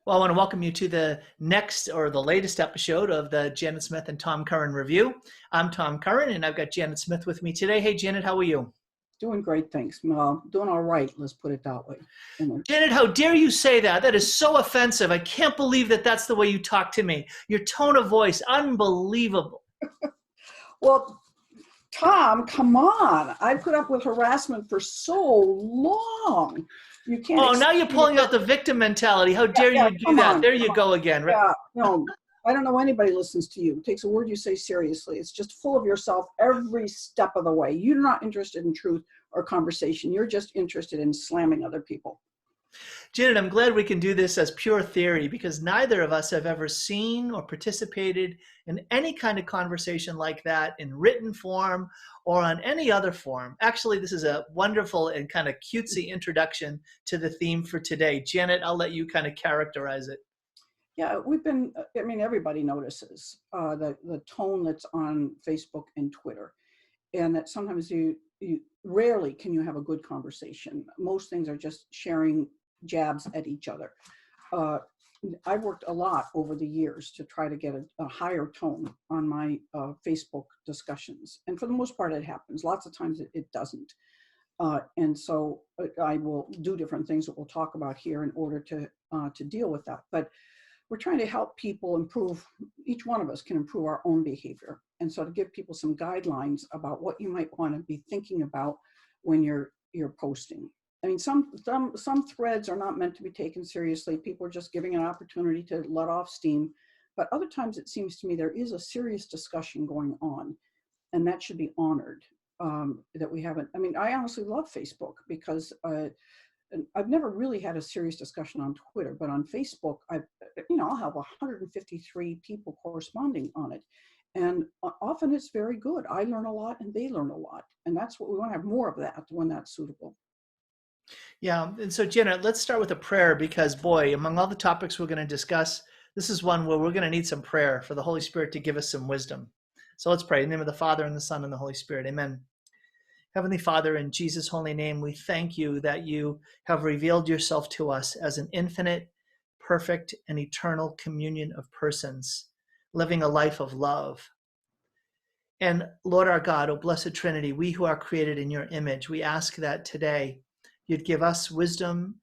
Well, I want to welcome you to the next or the latest episode of the Janet Smith and Tom Curran Review. I'm Tom Curran, and I've got Janet Smith with me today. Hey, Janet, how are you? Doing great, thanks. Doing all right, let's put it that way. Janet, how dare you say that? That is so offensive. I can't believe that that's the way you talk to me. Your tone of voice, unbelievable. Well, Tom, come on. I put up with harassment for so long. You can't. Oh, now you're pulling out the victim mentality. How dare you do that? There you go again. Yeah, no, I don't know anybody listens to you. It takes a word you say seriously. It's just full of yourself every step of the way. You're not interested in truth or conversation. You're just interested in slamming other people. Janet, I'm glad we can do this as pure theory because neither of us have ever seen or participated in any kind of conversation like that in written form or on any other form. Actually, this is a wonderful and kind of cutesy introduction to the theme for today. Janet, I'll let you kind of characterize it. Yeah, everybody notices the tone that's on Facebook and Twitter, and that sometimes you rarely can you have a good conversation. Most things are just sharing jabs at each other. I've worked a lot over the years to try to get a higher tone on my Facebook discussions. And for the most part, it happens. Lots of times it doesn't. And so I will do different things that we'll talk about here in order to deal with that. But we're trying to help people improve. Each one of us can improve our own behavior. And so to give people some guidelines about what you might want to be thinking about when you're posting. I mean, some threads are not meant to be taken seriously. People are just giving an opportunity to let off steam. But other times it seems to me there is a serious discussion going on, and that should be honored. That we haven't. I mean, I honestly love Facebook because I've never really had a serious discussion on Twitter, but on Facebook, I'll have 153 people corresponding on it. And often it's very good. I learn a lot and they learn a lot. And that's what we want to have more of that when that's suitable. Yeah, and so Janet, let's start with a prayer because boy, among all the topics we're going to discuss, this is one where we're going to need some prayer for the Holy Spirit to give us some wisdom. So let's pray in the name of the Father and the Son and the Holy Spirit. Amen. Heavenly Father, in Jesus' holy name, we thank you that you have revealed yourself to us as an infinite, perfect, and eternal communion of persons, living a life of love. And Lord our God, O blessed Trinity, we who are created in your image, we ask that today you'd give us wisdom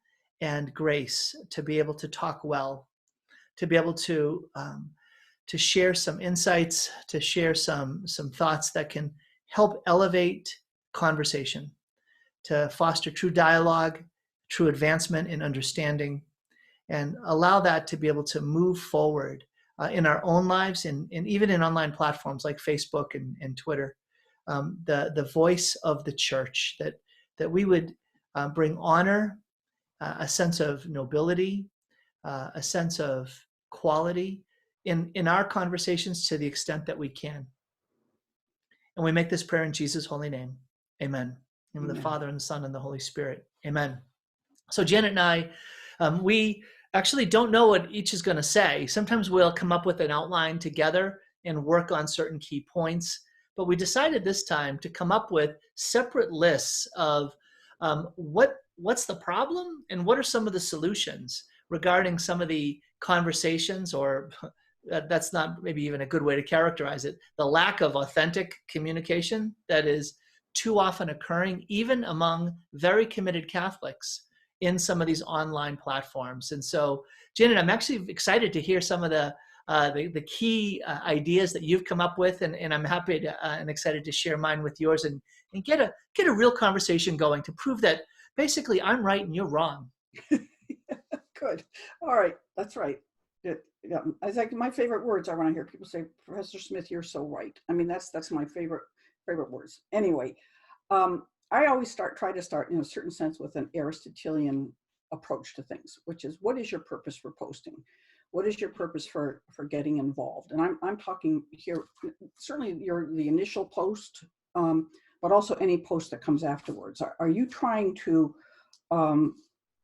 and grace to be able to talk well, to be able to share some insights, to share some thoughts that can help elevate conversation, to foster true dialogue, true advancement in understanding, and allow that to be able to move forward in our own lives and even in online platforms like Facebook and Twitter. The voice of the church, that we would bring honor, a sense of nobility, a sense of quality in our conversations to the extent that we can. And we make this prayer in Jesus' holy name. Amen. In the name of the Father and the Son and the Holy Spirit. Amen. So Janet and I, we actually don't know what each is going to say. Sometimes we'll come up with an outline together and work on certain key points. But we decided this time to come up with separate lists of what's the problem and what are some of the solutions regarding some of the conversations, or that's not maybe even a good way to characterize it, the lack of authentic communication that is too often occurring even among very committed Catholics in some of these online platforms. And so, Janet, I'm actually excited to hear some of the key ideas that you've come up with, and I'm happy to, and excited to share mine with yours and get a real conversation going to prove that basically I'm right and you're wrong. Good. All right. That's right. Yeah. It's like my favorite words are when I hear people say, Professor Smith, you're so right. I mean, that's my favorite words. Anyway, I always try to start in a certain sense with an Aristotelian approach to things, which is, what is your purpose for posting? What is your purpose for getting involved? And I'm talking here, certainly the initial post, but also any post that comes afterwards. Are you trying to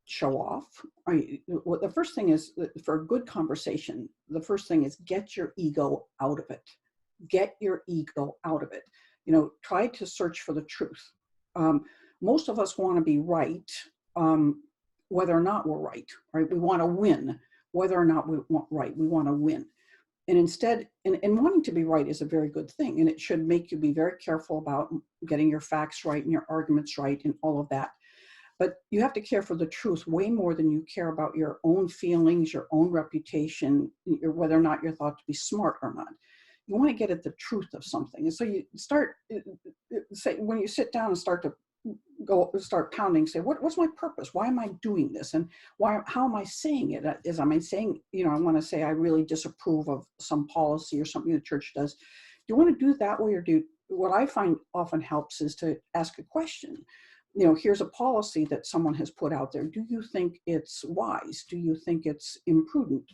show off? The first thing is, for a good conversation, the first thing is get your ego out of it. Get your ego out of it. Try to search for the truth. Most of us want to be right, whether or not we're right, right? We want to win. whether or not we want right. We want to win. And instead, and wanting to be right is a very good thing. And it should make you be very careful about getting your facts right and your arguments right and all of that. But you have to care for the truth way more than you care about your own feelings, your own reputation, whether or not you're thought to be smart or not. You want to get at the truth of something. And so you start, say, when you sit down and start pounding, say, what's my purpose? Why am I doing this? And how am I saying it? Am I saying, I want to say I really disapprove of some policy or something the church does. Do you want to do it that way, or what I find often helps is to ask a question. Here's a policy that someone has put out there. Do you think it's wise? Do you think it's imprudent?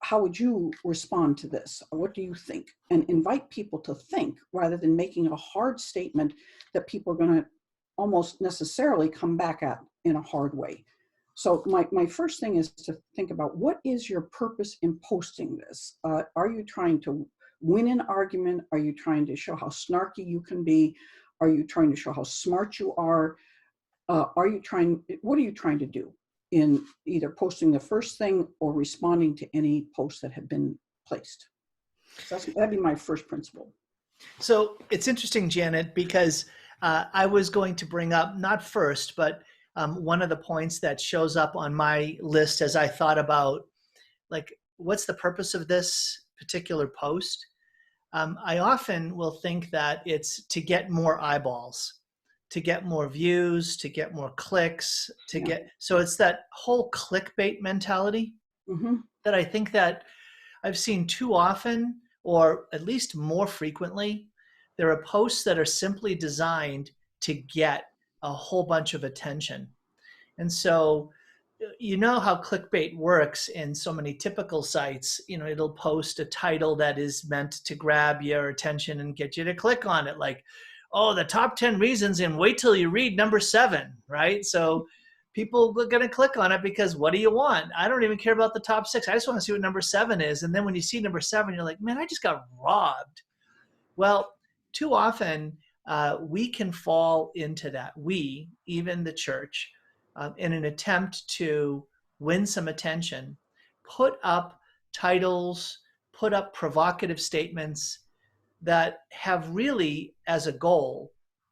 How would you respond to this? What do you think? And invite people to think rather than making a hard statement that people are going to almost necessarily come back at in a hard way. So my first thing is to think about, what is your purpose in posting this? Are you trying to win an argument? Are you trying to show how snarky you can be? Are you trying to show how smart you are? What are you trying to do in either posting the first thing or responding to any posts that have been placed? So that'd be my first principle. So it's interesting, Janet, because I was going to bring up, not first, but one of the points that shows up on my list as I thought about, like, what's the purpose of this particular post? I often will think that it's to get more eyeballs, to get more views, to get more clicks, so it's that whole clickbait mentality that I think that I've seen too often, or at least more frequently. There are posts that are simply designed to get a whole bunch of attention. And so, how clickbait works in so many typical sites. It'll post a title that is meant to grab your attention and get you to click on it. Like, oh, the top 10 reasons, and wait till you read number 7, right? So people are going to click on it because what do you want? I don't even care about the top 6. I just want to see what number 7 is. And then when you see number 7, you're like, man, I just got robbed. Well, too often we can fall into that. We, even the church, in an attempt to win some attention, put up titles, put up provocative statements that have really as a goal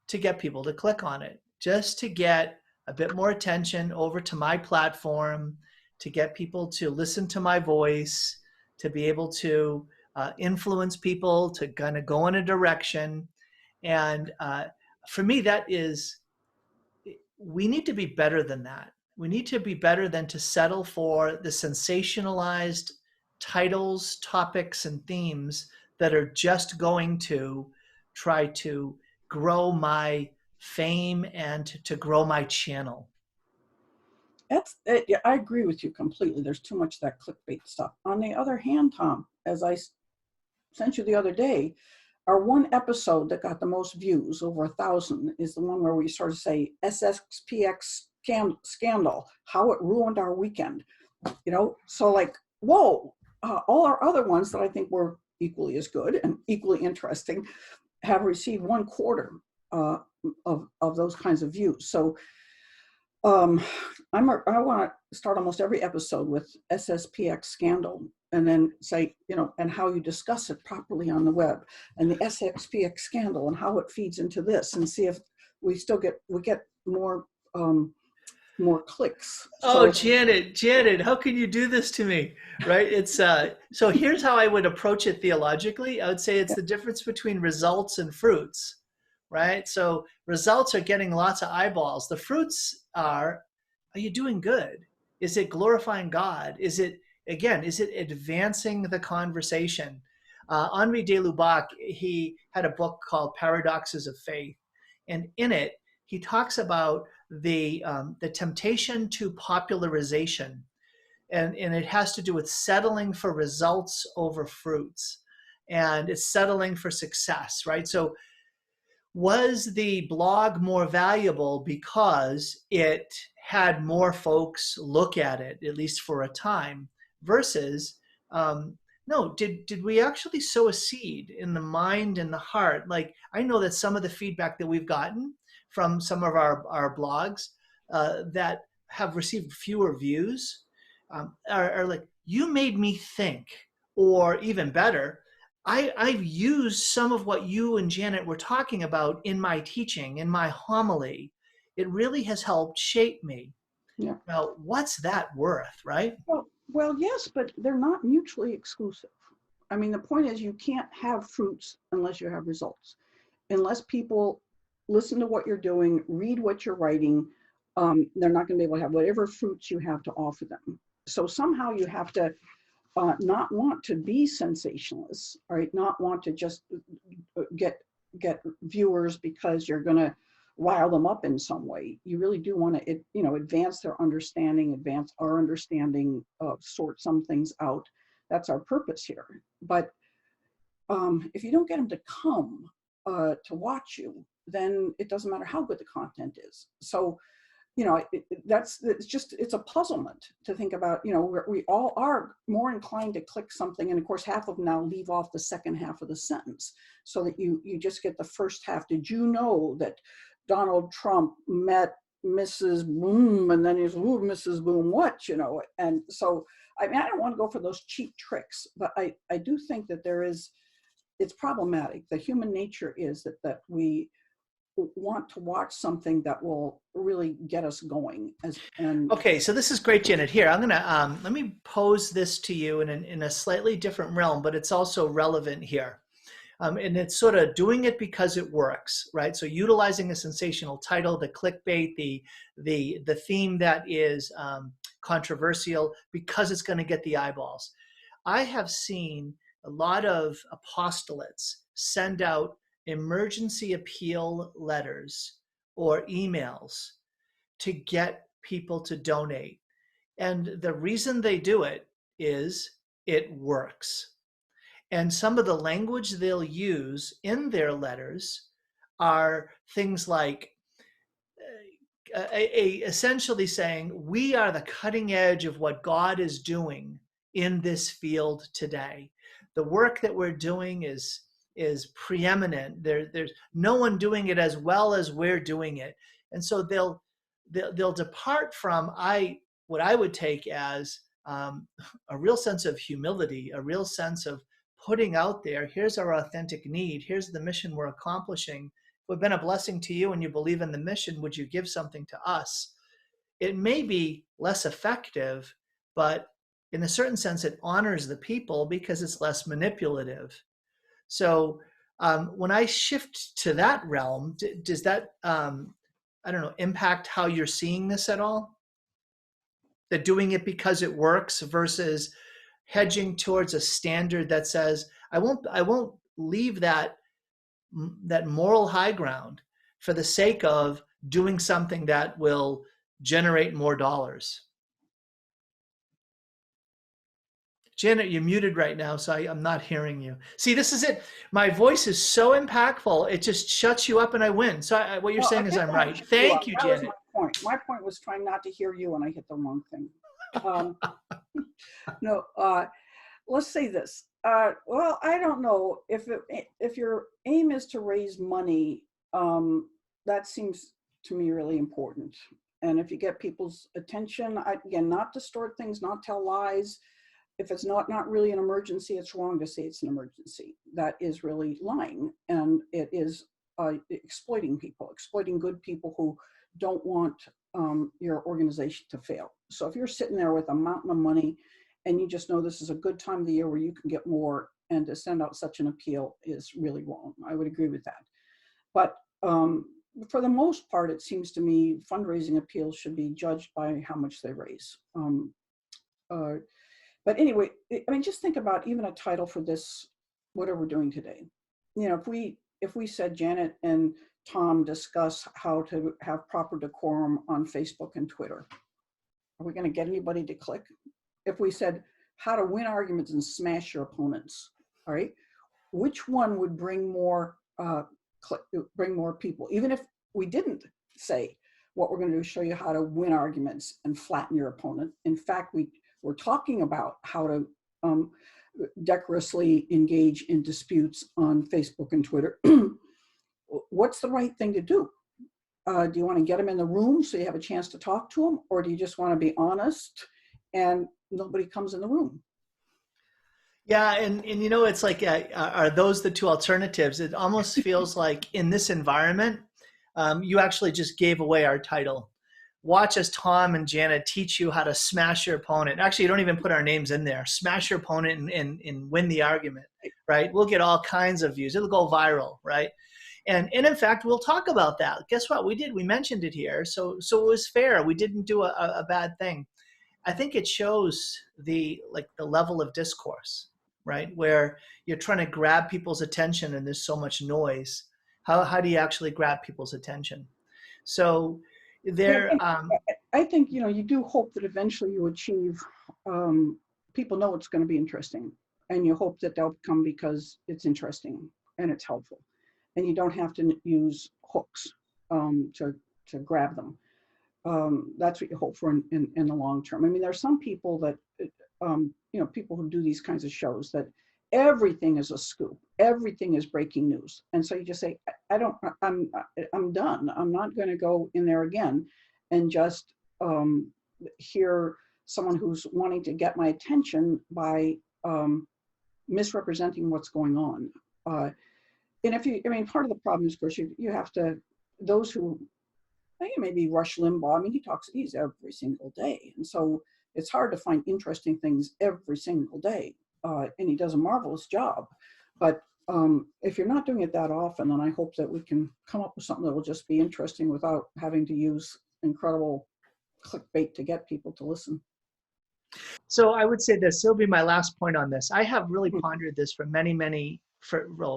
to get people to click on it, just to get a bit more attention over to my platform, to get people to listen to my voice, to be able to influence people to kind of go in a direction. And for me, we need to be better than that. We need to be better than to settle for the sensationalized titles, topics, and themes that are just going to try to grow my fame and to grow my channel. I agree with you completely. There's too much of that clickbait stuff. On the other hand, Tom, as I sent you the other day, our one episode that got the most views, over 1,000, is the one where we sort of say SSPX scandal, how it ruined our weekend. So like, whoa, all our other ones that I think were equally as good and equally interesting have received 1/4 of those kinds of views. So I want to start almost every episode with SSPX scandal, and then say, and how you discuss it properly on the web, and the SXPX scandal and how it feeds into this, and see if we get more clicks. Oh, Janet, how can you do this to me? Right? It's so here's how I would approach it theologically. I would say it's the difference between results and fruits, right? So results are getting lots of eyeballs. The fruits are you doing good? Is it glorifying God? Is it advancing the conversation? Henri de Lubac, he had a book called Paradoxes of Faith. And in it, he talks about the temptation to popularization. And it has to do with settling for results over fruits. And it's settling for success, right? So was the blog more valuable because it had more folks look at it, at least for a time, versus no, did we actually sow a seed in the mind and the heart? Like, I know that some of the feedback that we've gotten from some of our blogs that have received fewer views are like, you made me think, or even better, I've used some of what you and Janet were talking about in my teaching, in my homily. It really has helped shape me. Yeah. Now, what's that worth, right? Well, yes, but they're not mutually exclusive. I mean, the point is you can't have fruits unless you have results. Unless people listen to what you're doing, read what you're writing, they're not going to be able to have whatever fruits you have to offer them. So somehow you have to not want to be sensationalists, right? Not want to just get viewers because you're going to rile them up in some way. You really do want to, advance their understanding, advance our understanding, sort some things out. That's our purpose here. But if you don't get them to come to watch you, then it doesn't matter how good the content is. So, it's a puzzlement to think about. We all are more inclined to click something, and of course half of them now leave off the second half of the sentence, so that you just get the first half. Did you know that Donald Trump met Mrs. Boom? And then he's, ooh, Mrs. Boom, what? And so I don't want to go for those cheap tricks, but I do think that it's problematic. The human nature is that we want to watch something that will really get us going. Okay, so this is great, Janet. Here, I'm gonna let me pose this to you in a slightly different realm, but it's also relevant here. And it's sort of doing it because it works, right? So utilizing a sensational title, the clickbait, the theme that is controversial, because it's going to get the eyeballs. I have seen a lot of apostolates send out emergency appeal letters or emails to get people to donate. And the reason they do it is it works. And some of the language they'll use in their letters are things like essentially saying, we are the cutting edge of what God is doing in this field today. The work that we're doing is preeminent. There's no one doing it as well as we're doing it. And so they'll depart from what I would take as a real sense of humility, a real sense of putting out there, here's our authentic need, here's the mission we're accomplishing. If we've been a blessing to you and you believe in the mission, would you give something to us? It may be less effective, but in a certain sense, it honors the people because it's less manipulative. So when I shift to that realm, does that, I don't know, impact how you're seeing this at all? That doing it because it works versus hedging towards a standard that says, I won't leave that moral high ground for the sake of doing something that will generate more dollars. Janet, you're muted right now, so I'm not hearing you. See, this is it. My voice is so impactful, it just shuts you up and I win. So what you're saying is I'm right. Thank you, Janet. That was my point. My point was trying not to hear you and I hit the wrong thing. No, let's say this. Well, I don't know if your aim is to raise money, that seems to me really important. And if you get people's attention, again, not distort things, not tell lies. If it's not really an emergency, it's wrong to say it's an emergency. That is really lying, and it is exploiting people, exploiting good people who don't want your organization to fail. So if you're sitting there with a mountain of money and you just know this is a good time of the year where you can get more, and to send out such an appeal is really wrong. I would agree with that. But for the most part, it seems to me fundraising appeals should be judged by how much they raise. But anyway, I mean, just think about even a title for this, whatever we're doing today. If we said Janet and Tom discuss how to have proper decorum on Facebook and Twitter, are we going to get anybody to click? If we said how to win arguments and smash your opponents, all right, which one would bring more people? Even if we didn't say what we're going to do is show you how to win arguments and flatten your opponent. In fact, we're talking about how to decorously engage in disputes on Facebook and Twitter. What's the right thing to do? Do you want to get them in the room so you have a chance to talk to them? Or do you just want to be honest and nobody comes in the room. Yeah, and you know, it's like, are those the two alternatives? It almost feels like in this environment, you actually just gave away our title. Watch as Tom and Jana teach you how to smash your opponent. Actually, you don't even put our names in there. Smash your opponent and win the argument, right? We'll get all kinds of views. It'll go viral, right? And in fact, we'll talk about that. Guess what? We did. We mentioned it here. So it was fair. We didn't do a bad thing. I think it shows the level of discourse, right? Where you're trying to grab people's attention and there's so much noise. How do you actually grab people's attention? So there, I think, you do hope that eventually you achieve, people know it's going to be interesting, and you hope that they'll come because it's interesting and it's helpful, and you don't have to use hooks to grab them. That's what you hope for in the long term. I mean, there are some people that, people who do these kinds of shows that everything is a scoop, everything is breaking news, and so you just say, I'm done. I'm not going to go in there again and just hear someone who's wanting to get my attention by misrepresenting what's going on. And part of the problem is, of course, you have to, those who, I think maybe Rush Limbaugh, I mean, he talks these every single day. And so it's hard to find interesting things every single day. And he does a marvelous job. But if you're not doing it that often, then I hope that we can come up with something that will just be interesting without having to use incredible clickbait to get people to listen. So I would say this, it'll be my last point on this. I have really pondered this for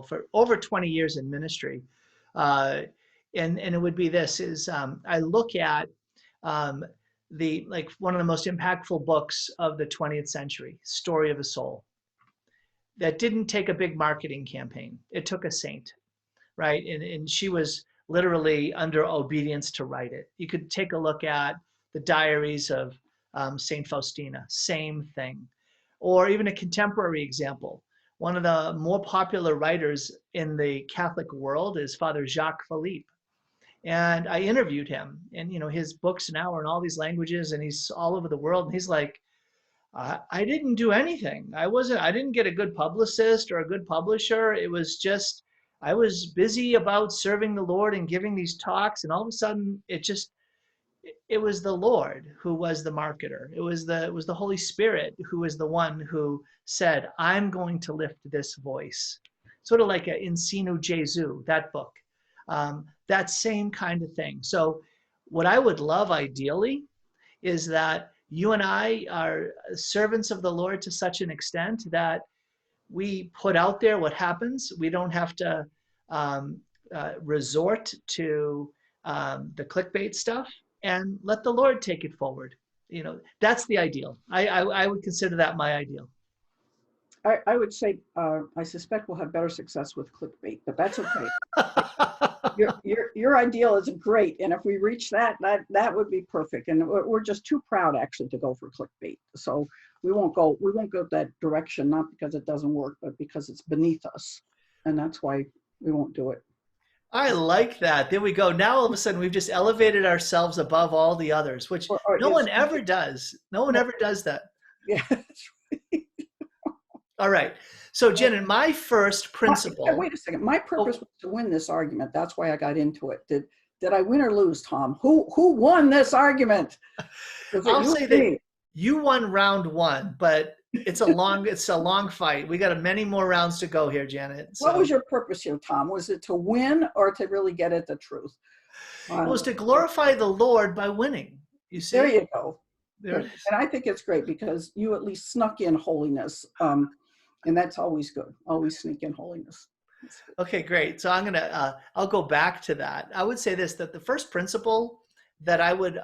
for over 20 years in ministry. And it would be this, is I look at one of the most impactful books of the 20th century, Story of a Soul, that didn't take a big marketing campaign. It took a saint, right? And she was literally under obedience to write it. You could take a look at the diaries of Saint Faustina, same thing. Or even a contemporary example. One of the more popular writers in the Catholic world is Father Jacques Philippe. And I interviewed him, and his books now are in all these languages, and he's all over the world. And he's like, I didn't do anything. I didn't get a good publicist or a good publisher. It was just, I was busy about serving the Lord and giving these talks. And all of a sudden it was the Lord who was the marketer. It was the Holy Spirit who was the one who said, I'm going to lift this voice. Sort of like In Sinu Jesu, that book. That same kind of thing. So what I would love ideally is that you and I are servants of the Lord to such an extent that we put out there what happens. We don't have to resort to the clickbait stuff, and let the Lord take it forward. That's the ideal. I would consider that my ideal. I would say I suspect we'll have better success with clickbait, but that's okay. Your ideal is great, and if we reach that would be perfect. And we're just too proud actually to go for clickbait, so we won't go that direction, not because it doesn't work, but because it's beneath us, and that's why we won't do it. I like that. There we go. Now all of a sudden we've just elevated ourselves above all the others, which no one ever does. No one ever does that. Yeah, that's right. All right. So Jen, my first principle. Wait a second. My purpose was to win this argument. That's why I got into it. Did I win or lose, Tom? Who won this argument? I'll say that you won round one, but it's a long fight. We got many more rounds to go here, Janet. So. What was your purpose here, Tom? Was it to win or to really get at the truth? It was to glorify the Lord by winning. You see? There you go. And I think it's great because you at least snuck in holiness. And that's always good. Always sneak in holiness. Okay, great. So I'll go back to that. I would say this, that the first principle that I would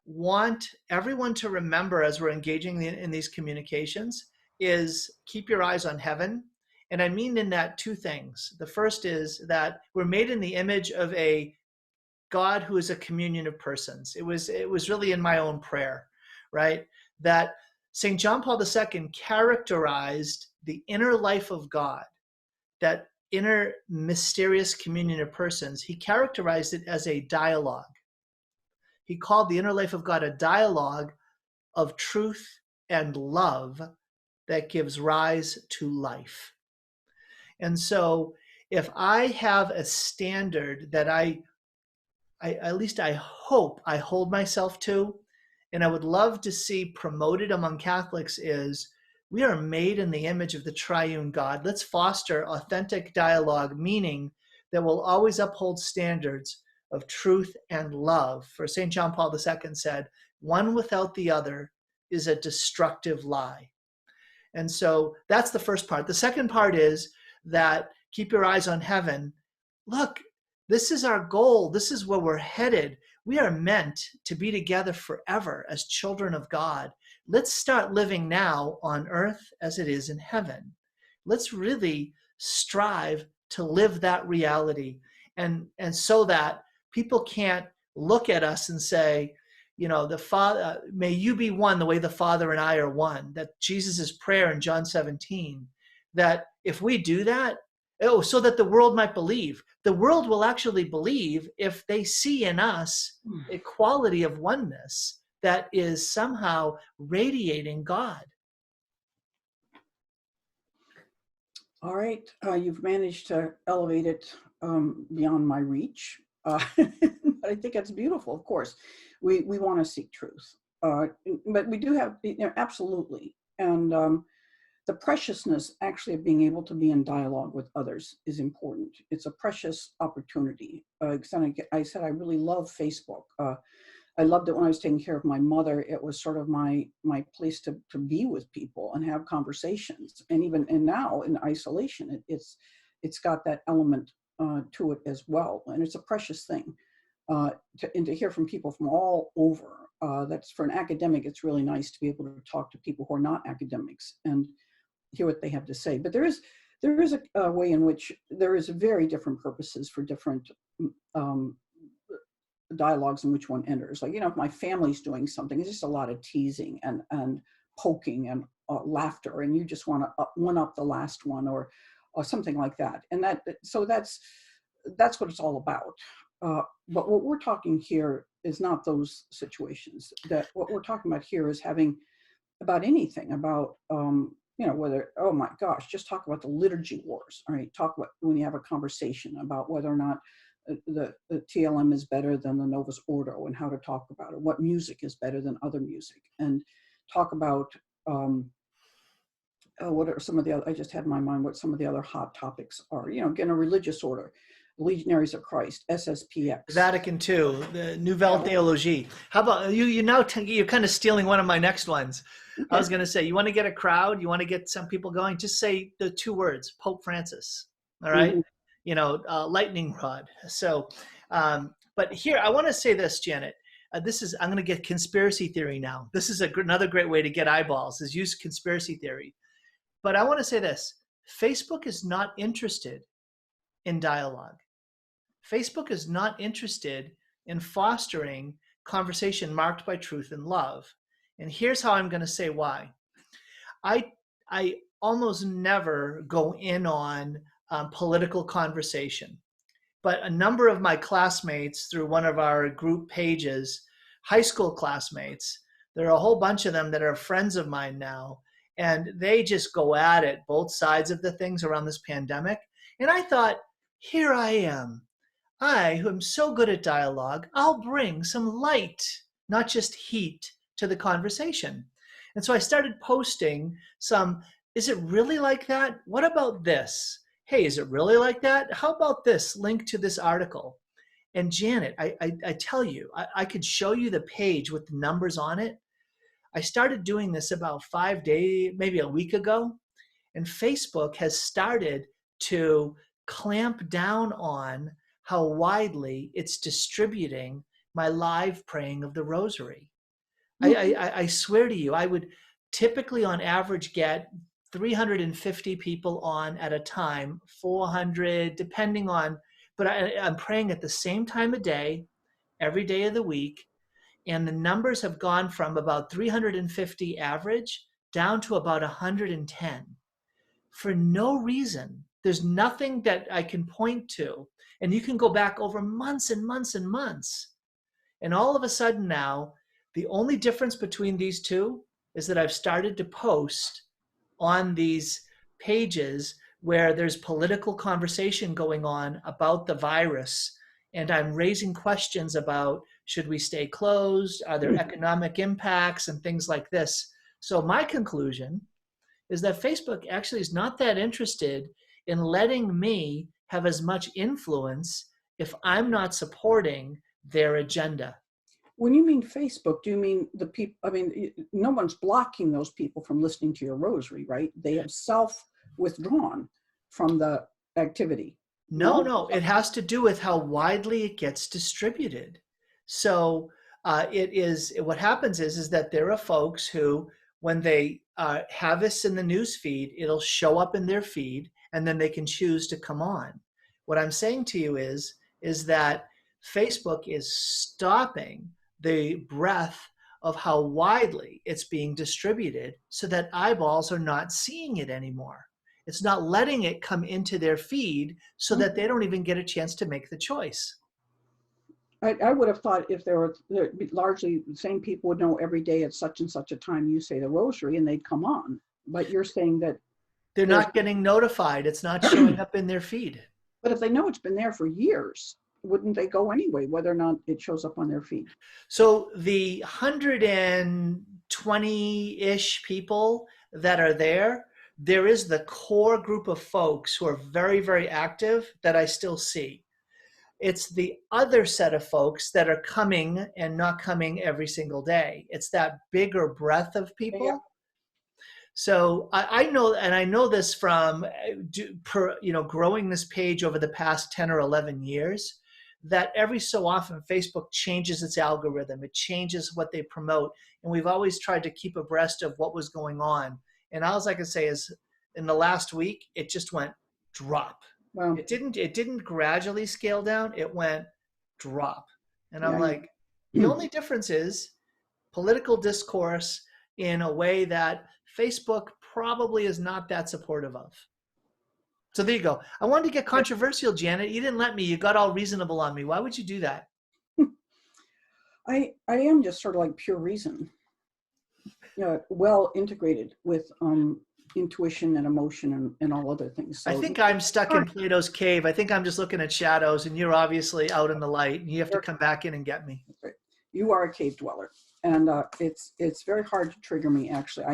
want everyone to remember as we're engaging in these communications is keep your eyes on heaven. And I mean in that two things. The first is that we're made in the image of a God who is a communion of persons. It was really in my own prayer, right? That St. John Paul II characterized the inner life of God, that inner mysterious communion of persons. He characterized it as a dialogue. He called the inner life of God a dialogue of truth and love that gives rise to life. And so if I have a standard that I at least I hope I hold myself to, and I would love to see promoted among Catholics, is we are made in the image of the triune God. Let's foster authentic dialogue, meaning that we'll always uphold standards of truth and love. For St. John Paul II said, one without the other is a destructive lie. And so that's the first part. The second part is that keep your eyes on heaven. Look, this is our goal. This is where we're headed. We are meant to be together forever as children of God. Let's start living now on earth as it is in heaven. Let's really strive to live that reality. And so that people can't look at us and say, the Father, may you be one the way the Father and I are one. That Jesus' prayer in John 17, that if we do that, so that the world might believe. The world will actually believe if they see in us a quality of oneness that is somehow radiating God. All right, you've managed to elevate it beyond my reach, but I think that's beautiful. Of course, we want to seek truth, but we do have, absolutely, and the preciousness actually of being able to be in dialogue with others is important. It's a precious opportunity. I said I really love Facebook. I loved it when I was taking care of my mother. It was sort of my place to be with people and have conversations. And now in isolation, it's got that element to it as well. And it's a precious thing to hear from people from all over. That's, for an academic, it's really nice to be able to talk to people who are not academics and hear what they have to say. But there is a way in which there is very different purposes for different dialogues in which one enters. Like, if my family's doing something, it's just a lot of teasing and poking and laughter, and you just want to one up the last one or something like that. And that's what it's all about. But what we're talking here is not those situations. That what we're talking about here is having about anything, about whether, oh my gosh, just talk about the liturgy wars. All right, talk about when you have a conversation about whether or not the TLM is better than the Novus Ordo, and how to talk about it, what music is better than other music, and talk about what are some of the other, I just had in my mind what some of the other hot topics are. Again, a religious order, Legionaries of Christ, SSPX. Vatican II, the Nouvelle Theologie. How about you? You're kind of stealing one of my next ones. Okay. I was going to say, you want to get a crowd, you want to get some people going, just say the two words, Pope Francis. All right. Mm-hmm. Lightning rod. So, but here, I want to say this, Janet. I'm going to get conspiracy theory now. This is another great way to get eyeballs, is use conspiracy theory. But I want to say this. Facebook is not interested in dialogue. Facebook is not interested in fostering conversation marked by truth and love. And here's how I'm going to say why. I almost never go in on political conversation. But a number of my classmates, through one of our group pages, high school classmates, there are a whole bunch of them that are friends of mine now, and they just go at it, both sides of the things around this pandemic. And I thought, here I am. I, who am so good at dialogue, I'll bring some light, not just heat, to the conversation. And so I started posting some, is it really like that? What about this? Hey, is it really like that? How about this link to this article? And Janet, I tell you, I could show you the page with the numbers on it. I started doing this about 5 days, maybe a week ago, and Facebook has started to clamp down on how widely it's distributing my live praying of the rosary. I swear to you, I would typically on average get 350 people on at a time, 400, depending on, but I'm praying at the same time of day, every day of the week. And the numbers have gone from about 350 average down to about 110 for no reason. There's nothing that I can point to. And you can go back over months and months and months. And all of a sudden now, the only difference between these two is that I've started to post on these pages where there's political conversation going on about the virus. And I'm raising questions about, should we stay closed? Are there economic impacts and things like this? So my conclusion is that Facebook actually is not that interested in letting me have as much influence if I'm not supporting their agenda. When you mean Facebook, do you mean the people? I mean, no one's blocking those people from listening to your rosary, right? They have self-withdrawn from the activity. No, it has to do with how widely it gets distributed. So what happens is that there are folks who, when they have this in the news feed, it'll show up in their feed, and then they can choose to come on. What I'm saying to you is that Facebook is stopping the breadth of how widely it's being distributed so that eyeballs are not seeing it anymore. It's not letting it come into their feed so that they don't even get a chance to make the choice. I would have thought if there were largely the same people would know every day at such and such a time you say the rosary and they'd come on. But you're saying that they're not getting notified. It's not showing up in their feed. But if they know it's been there for years, wouldn't they go anyway, whether or not it shows up on their feed? So the 120-ish people that are there is the core group of folks who are very, very active that I still see. It's the other set of folks that are coming and not coming every single day. It's that bigger breadth of people. Yeah. So I know, and I know this from growing this page over the past 10 or 11 years, that every so often Facebook changes its algorithm. It changes what they promote. And we've always tried to keep abreast of what was going on. And all I can say is in the last week, it just went drop. Wow. It didn't gradually scale down. It went drop. And I'm like, the only difference is political discourse in a way that Facebook probably is not that supportive of. So there you go. I wanted to get controversial, Janet. You didn't let me. You got all reasonable on me. Why would you do that? I am just sort of like pure reason. Well integrated with intuition and emotion and all other things. So, I think I'm stuck in Plato's cave. I think I'm just looking at shadows, and you're obviously out in the light, and you have to come back in and get me. Right. You are a cave dweller, and it's very hard to trigger me. Actually,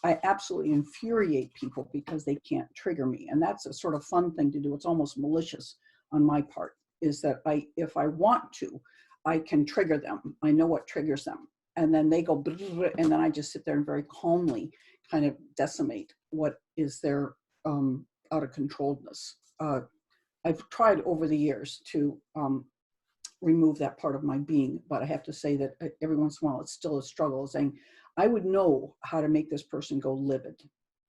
I absolutely infuriate people because they can't trigger me, and that's a sort of fun thing to do. It's almost malicious on my part. Is that if I want to, I can trigger them. I know what triggers them. And then they go, and then I just sit there and very calmly kind of decimate what is their out of controlledness. I've tried over the years to remove that part of my being, but I have to say that every once in a while it's still a struggle, saying I would know how to make this person go livid.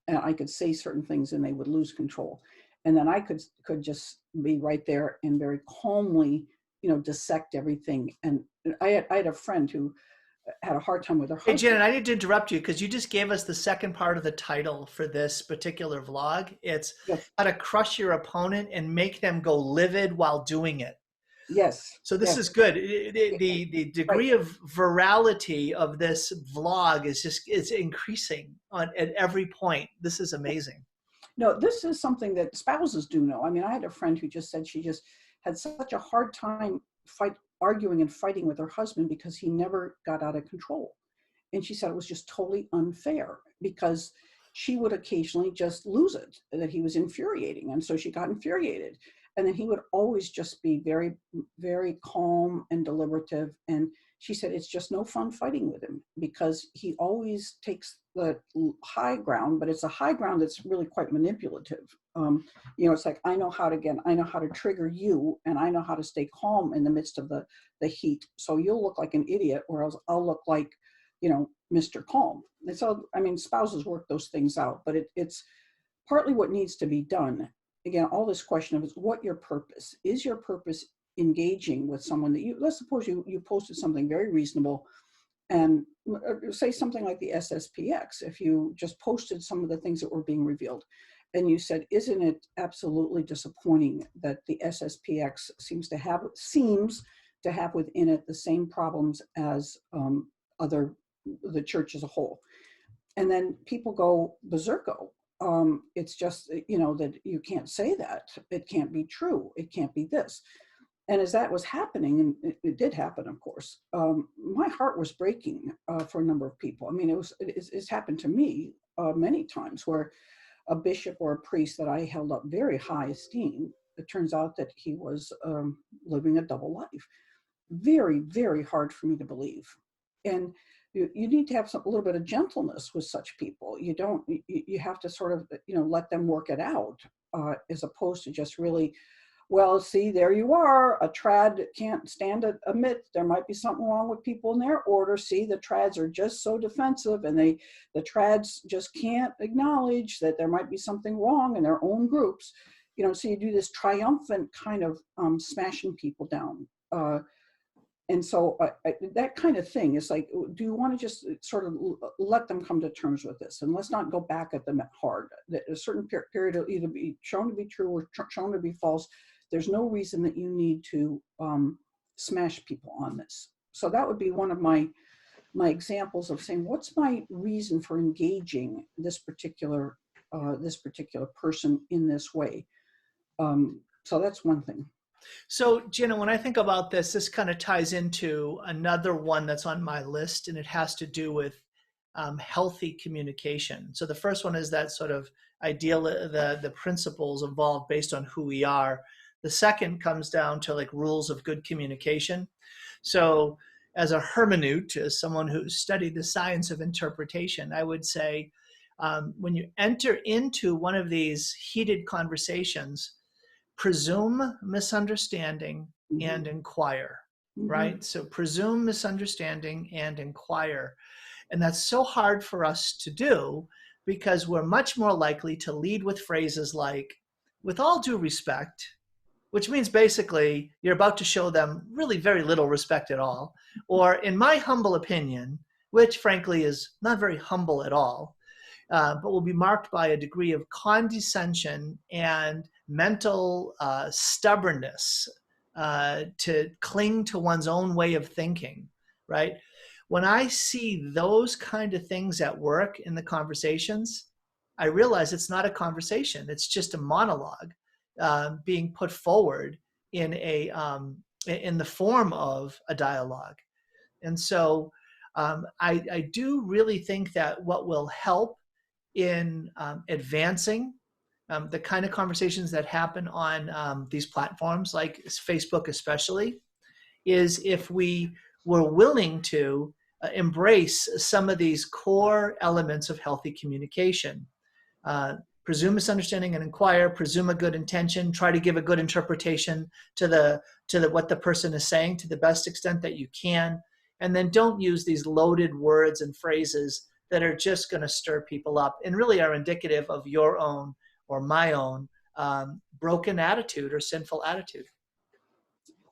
And I could say certain things and they would lose control. And then I could just be right there and very calmly, dissect everything. And I had a friend who had a hard time with her husband. Hey, Janet, I need to interrupt you because you just gave us the second part of the title for this particular vlog. It's how to crush your opponent and make them go livid while doing it. Yes. So this is good. The degree of virality of this vlog is increasing at every point. This is amazing. No, this is something that spouses do know. I mean, I had a friend who just said she just had such a hard time arguing and fighting with her husband because he never got out of control. And she said it was just totally unfair because she would occasionally just lose it, that he was infuriating. And so she got infuriated. And then he would always just be very, very calm and deliberative. And she said, it's just no fun fighting with him because he always takes the high ground, but it's a high ground that's really quite manipulative. It's like, I know how to trigger you, and I know how to stay calm in the midst of the heat. So you'll look like an idiot, or else I'll look like, Mr. Calm. And so, I mean, spouses work those things out, but it's partly what needs to be done. Again, all this question of what your purpose is. Your purpose engaging with someone that let's suppose you posted something very reasonable and say something like the SSPX. If you just posted some of the things that were being revealed and you said, isn't it absolutely disappointing that the SSPX seems to have within it the same problems as the church as a whole? And then people go berserko. It's just, that you can't say that. It can't be true. It can't be this. And as that was happening, and it did happen, of course, my heart was breaking for a number of people. I mean, it's happened to me many times where a bishop or a priest that I held up very high esteem, it turns out that he was living a double life. Very, very hard for me to believe. And you need to have a little bit of gentleness with such people. You have to sort of, let them work it out, as opposed to just really, well, see, there you are. A trad can't stand it, admit there might be something wrong with people in their order. See, the trads are just so defensive, and the trads just can't acknowledge that there might be something wrong in their own groups. So you do this triumphant kind of smashing people down. And so that kind of thing is like, do you want to just sort of let them come to terms with this? And let's not go back at them hard. A certain period will either be shown to be true or shown to be false. There's no reason that you need to smash people on this. So that would be one of my examples of saying, what's my reason for engaging this particular person in this way? So that's one thing. So, Gina, when I think about this kind of ties into another one that's on my list, and it has to do with healthy communication. So the first one is that sort of ideal, the principles involved based on who we are. The second comes down to like rules of good communication. So as a hermeneut, as someone who studied the science of interpretation, I would say when you enter into one of these heated conversations, presume misunderstanding and inquire, right? So presume misunderstanding and inquire. And that's so hard for us to do because we're much more likely to lead with phrases like, with all due respect, which means basically you're about to show them really very little respect at all, or in my humble opinion, which frankly is not very humble at all, but will be marked by a degree of condescension and mental stubbornness to cling to one's own way of thinking, right? When I see those kind of things at work in the conversations, I realize it's not a conversation. It's just a monologue being put forward in the form of a dialogue. And so I do really think that what will help in advancing the kind of conversations that happen on these platforms, like Facebook especially, is if we were willing to embrace some of these core elements of healthy communication. Presume misunderstanding and inquire, presume a good intention, try to give a good interpretation to what the person is saying to the best extent that you can, and then don't use these loaded words and phrases that are just going to stir people up and really are indicative of your own or my own broken attitude or sinful attitude.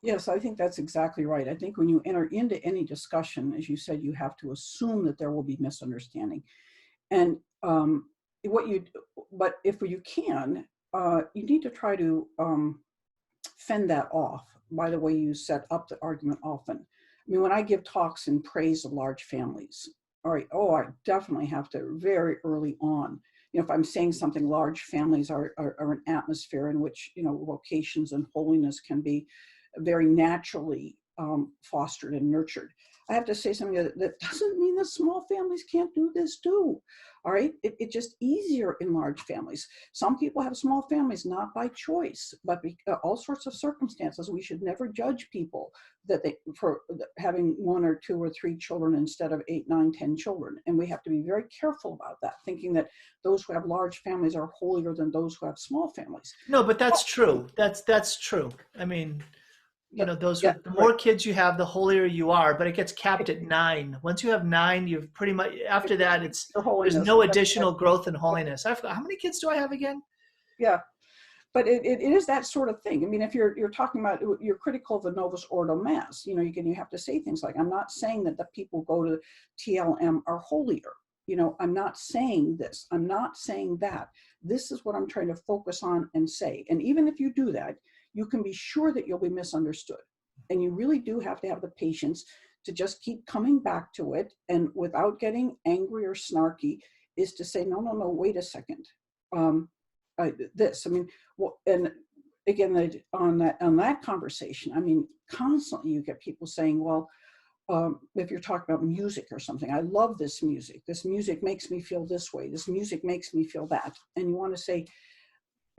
Yes, I think that's exactly right. I think when you enter into any discussion, as you said, you have to assume that there will be misunderstanding. And but if you can, you need to try to fend that off by the way you set up the argument often. I mean, when I give talks in praise of large families, all right, I definitely have to very early on, if I'm saying something, large families are an atmosphere in which, vocations and holiness can be very naturally fostered and nurtured. I have to say something that doesn't mean that small families can't do this too. All right, it's just easier in large families. Some people have small families not by choice, but all sorts of circumstances. We should never judge people for having 1 or 2 or 3 children instead of 8, 9, 10 children. And we have to be very careful about that, thinking that those who have large families are holier than those who have small families. No, but that's true. That's true. I mean, the more kids you have, the holier you are, but it gets capped at 9. Once you have 9, you've pretty much, after that, there's no additional growth in holiness. I forgot, how many kids do I have again? Yeah, but it is that sort of thing. I mean, if you're talking about, you're critical of the Novus Ordo Mass, you have to say things like, I'm not saying that the people who go to TLM are holier. I'm not saying this. I'm not saying that. This is what I'm trying to focus on and say. And even if you do that, you can be sure that you'll be misunderstood. And you really do have to have the patience to just keep coming back to it, and without getting angry or snarky, is to say, no, no, no, wait a second. And again, on that conversation, I mean, constantly you get people saying, well, if you're talking about music or something, I love this music. This music makes me feel this way. This music makes me feel that. And you want to say,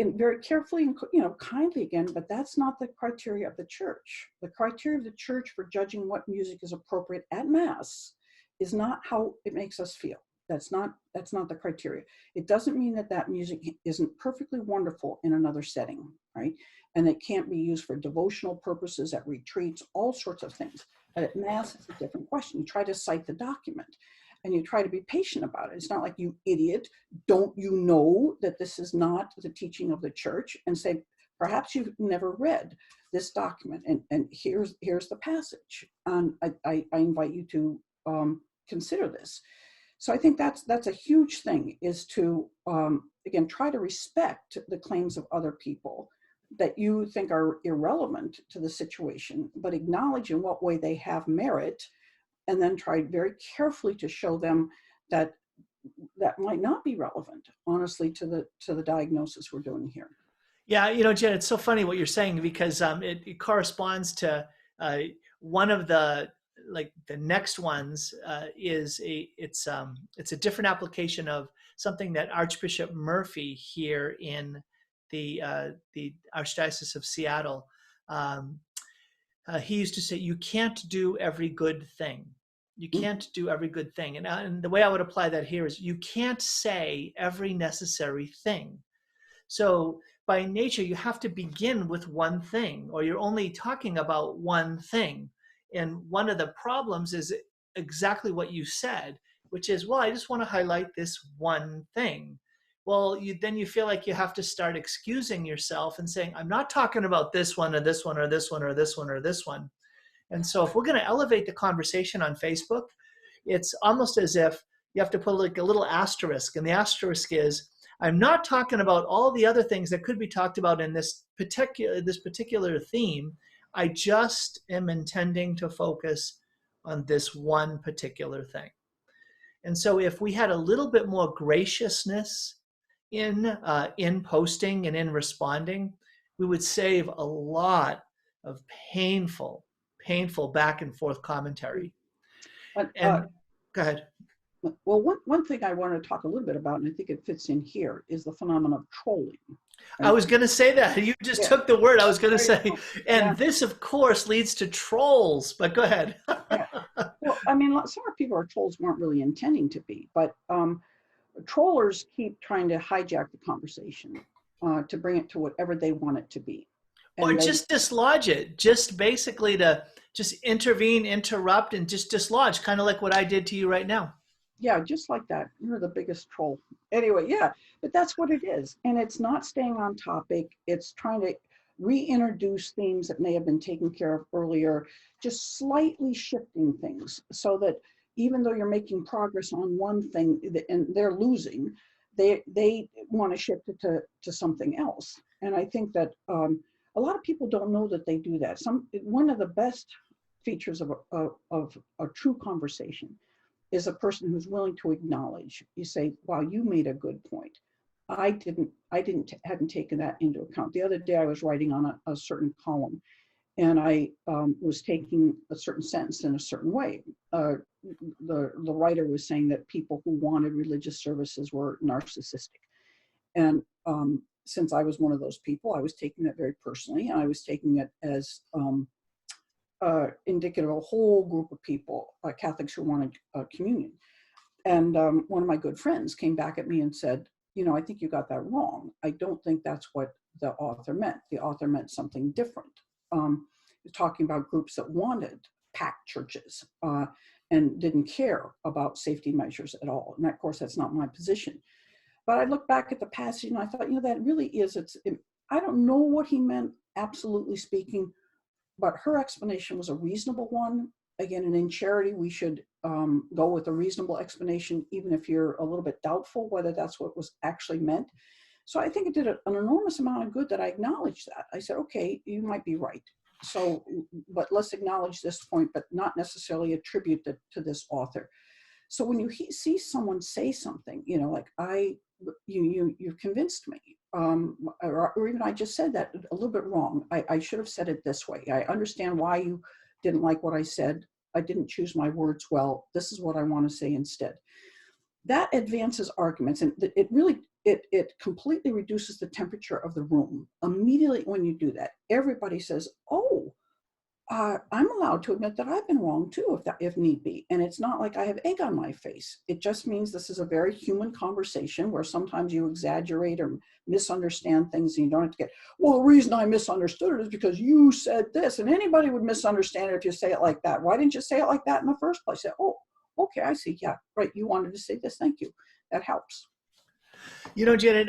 and very carefully and kindly again, but that's not the criteria of the church. The criteria of the church for judging what music is appropriate at Mass is not how it makes us feel. That's not the criteria. It doesn't mean that music isn't perfectly wonderful in another setting, right? And it can't be used for devotional purposes at retreats, all sorts of things. But at Mass, it's a different question. You try to cite the document and you try to be patient about it. It's not like, you idiot, don't you know that this is not the teaching of the church? And say, perhaps you've never read this document, and here's the passage. And I invite you to consider this. So I think that's a huge thing, is to, again, try to respect the claims of other people that you think are irrelevant to the situation, but acknowledge in what way they have merit, and then try very carefully to show them that might not be relevant, honestly, to the diagnosis we're doing here. Yeah, Jen, it's so funny what you're saying, because it corresponds to one of the next ones it's a different application of something that Archbishop Murphy here in the Archdiocese of Seattle, he used to say, you can't do every good thing. You can't do every good thing. And the way I would apply that here is, you can't say every necessary thing. So by nature, you have to begin with one thing, or you're only talking about one thing. And one of the problems is exactly what you said, which is, well, I just want to highlight this one thing. Well, then you feel like you have to start excusing yourself and saying, I'm not talking about this one or this one or this one or this one or this one. And so if we're going to elevate the conversation on Facebook, it's almost as if you have to put like a little asterisk. And the asterisk is, I'm not talking about all the other things that could be talked about in this particular theme. I just am intending to focus on this one particular thing. And so if we had a little bit more graciousness in posting and in responding, we would save a lot of painful back and forth commentary. And go ahead. Well, one thing I want to talk a little bit about, and I think it fits in here, is the phenomenon of trolling. Right? I was going to say that. You just took the word I was going to say. And this, of course, leads to trolls. But go ahead. Well, I mean, some of people are trolls weren't really intending to be, but trollers keep trying to hijack the conversation to bring it to whatever they want it to be. Or just dislodge it. Just basically to just intervene, interrupt, and just dislodge, kind of like what I did to you right now. Yeah, just like that. You're the biggest troll. Anyway, yeah, but that's what it is. And it's not staying on topic. It's trying to reintroduce themes that may have been taken care of earlier, just slightly shifting things so that even though you're making progress on one thing and they're losing, they want to shift it to something else. And I think that a lot of people don't know that they do that. One of the best features of a true conversation is a person who's willing to acknowledge. You say, wow, you made a good point. I hadn't taken that into account. The other day I was writing on a certain column, and I was taking a certain sentence in a certain way. The writer was saying that people who wanted religious services were narcissistic. And since I was one of those people, I was taking that very personally. I was taking it as indicative of a whole group of people, Catholics who wanted communion. And one of my good friends came back at me and said, I think you got that wrong. I don't think that's what the author meant. The author meant something different. Talking about groups that wanted packed churches and didn't care about safety measures at all. And of course, that's not my position. But I look back at the passage and I thought, that really is, I don't know what he meant, absolutely speaking, but her explanation was a reasonable one. Again, and in charity, we should go with a reasonable explanation, even if you're a little bit doubtful whether that's what was actually meant. So I think it did an enormous amount of good that I acknowledged that. I said, okay, you might be right. So, but let's acknowledge this point, but not necessarily attribute it to this author. So when you see someone say something, like you've convinced me, or even I just said that a little bit wrong. I should have said it this way. I understand why you didn't like what I said. I didn't choose my words well. This is what I want to say instead. That advances arguments, and it completely reduces the temperature of the room. Immediately when you do that, everybody says, "Oh, I'm allowed to admit that I've been wrong too, if need be." And it's not like I have egg on my face. It just means this is a very human conversation where sometimes you exaggerate or misunderstand things, and you don't have to get, well, the reason I misunderstood it is because you said this. And anybody would misunderstand it if you say it like that. Why didn't you say it like that in the first place? Say, oh, okay, I see. Yeah, right. You wanted to say this. Thank you. That helps. Janet,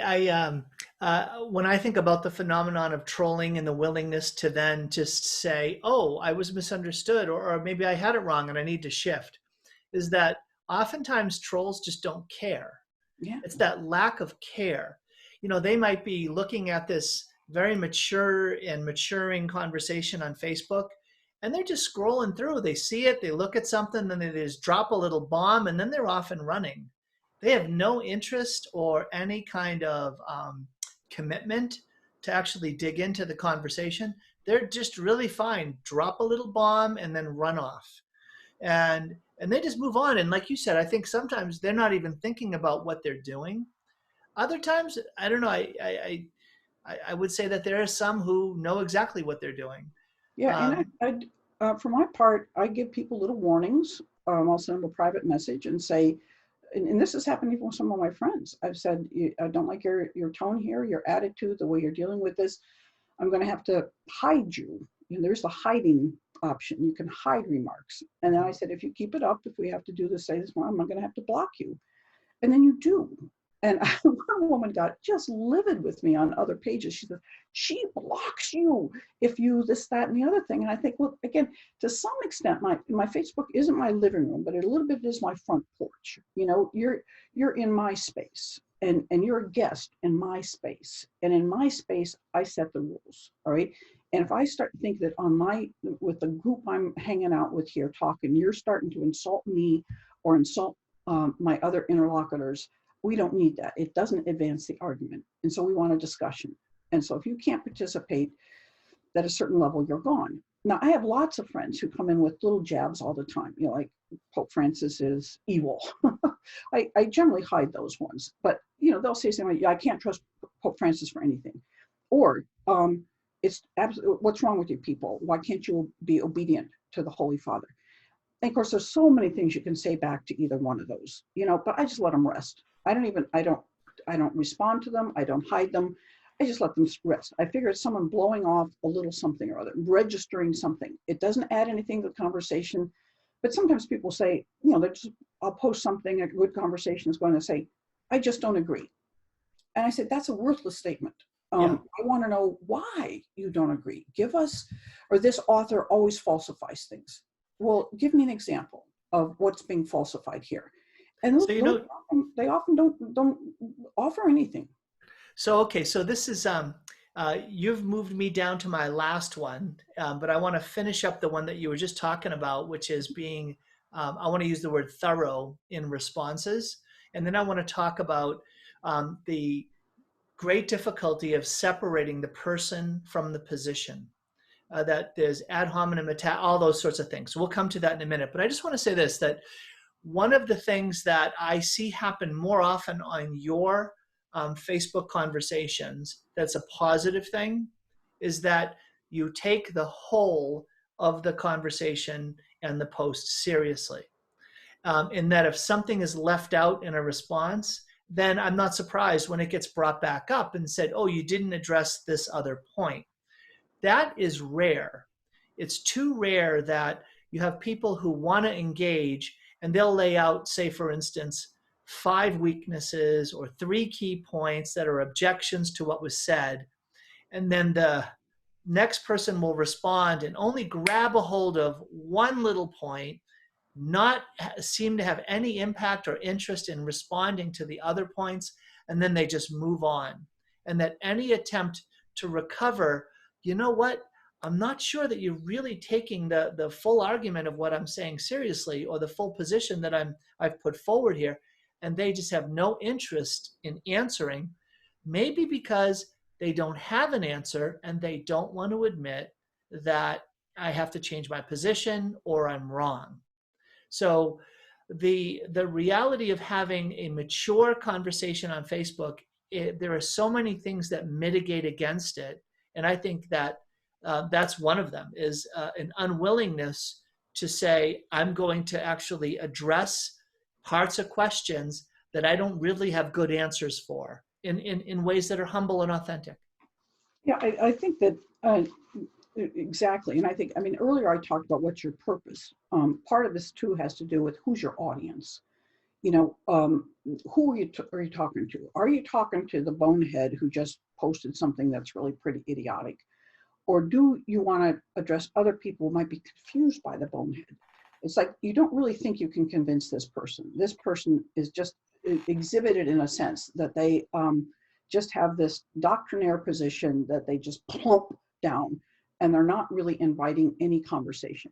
when I think about the phenomenon of trolling and the willingness to then just say, oh, I was misunderstood, or maybe I had it wrong and I need to shift, is that oftentimes trolls just don't care. Yeah. It's that lack of care. They might be looking at this very mature and maturing conversation on Facebook, and they're just scrolling through. They see it, they look at something, then they just drop a little bomb, and then they're off and running. They have no interest or any kind of commitment to actually dig into the conversation. They're just really fine. Drop a little bomb and then run off. And they just move on. And like you said, I think sometimes they're not even thinking about what they're doing. Other times, I don't know. I would say that there are some who know exactly what they're doing. Yeah, and for my part, I give people little warnings. I'll send them a private message and say, and this has happened even with some of my friends. I've said, I don't like your tone here, your attitude, the way you're dealing with this. I'm going to have to hide you. And there's the hiding option. You can hide remarks. And then I said, if you keep it up, if we have to do this, say this, well, I'm going to have to block you. And then you do. And one woman got just livid with me on other pages. She said, she blocks you if you this, that, and the other thing. And I think, well, again, to some extent, my Facebook isn't my living room, but a little bit is my front porch. You're in my space, and you're a guest in my space. And in my space, I set the rules. All right. And if I start to think that with the group I'm hanging out with here talking, you're starting to insult me or insult my other interlocutors, we don't need that. It doesn't advance the argument. And so we want a discussion. And so if you can't participate at a certain level, you're gone. Now, I have lots of friends who come in with little jabs all the time, like Pope Francis is evil. I generally hide those ones, but they'll say something like, yeah, I can't trust Pope Francis for anything. Or it's absolutely, what's wrong with you people? Why can't you be obedient to the Holy Father? And of course, there's so many things you can say back to either one of those, but I just let them rest. I don't respond to them. I don't hide them. I just let them rest. I figure it's someone blowing off a little something or other, registering something. It doesn't add anything to the conversation. But sometimes people say, I'll post something, a good conversation is going to say, I just don't agree. And I said, that's a worthless statement. I want to know why you don't agree. Give us, or this author always falsifies things. Well, give me an example of what's being falsified here. And so they often don't offer anything. So this is you've moved me down to my last one, but I want to finish up the one that you were just talking about, which is being I want to use the word thorough in responses, and then I want to talk about the great difficulty of separating the person from the position. That there's ad hominem attack, all those sorts of things. So we'll come to that in a minute. But I just want to say this, that one of the things that I see happen more often on your Facebook conversations, that's a positive thing, is that you take the whole of the conversation and the post seriously. In that if something is left out in a response, then I'm not surprised when it gets brought back up and said, oh, you didn't address this other point. That is rare. It's too rare that you have people who want to engage and they'll lay out, say, for instance, 5 weaknesses or 3 key points that are objections to what was said. And then the next person will respond and only grab a hold of one little point, not seem to have any impact or interest in responding to the other points, and then they just move on. And that any attempt to recover, you know what, I'm not sure that you're really taking the full argument of what I'm saying seriously, or the full position that I've put forward here. And they just have no interest in answering, maybe because they don't have an answer and they don't want to admit that I have to change my position or I'm wrong. So the reality of having a mature conversation on Facebook, there are so many things that mitigate against it, and I think that that's one of them, is an unwillingness to say, I'm going to actually address parts of questions that I don't really have good answers for, in ways that are humble and authentic. Yeah, I think that exactly. And I think, I mean, earlier I talked about what's your purpose. Part of this too has to do with who's your audience. You know, who are you talking to? Are you talking to the bonehead who just posted something that's really pretty idiotic? Or do you want to address other people who might be confused by the bonehead? It's like, you don't really think you can convince this person. This person is just exhibited in a sense that they just have this doctrinaire position that they just plump down, and they're not really inviting any conversation.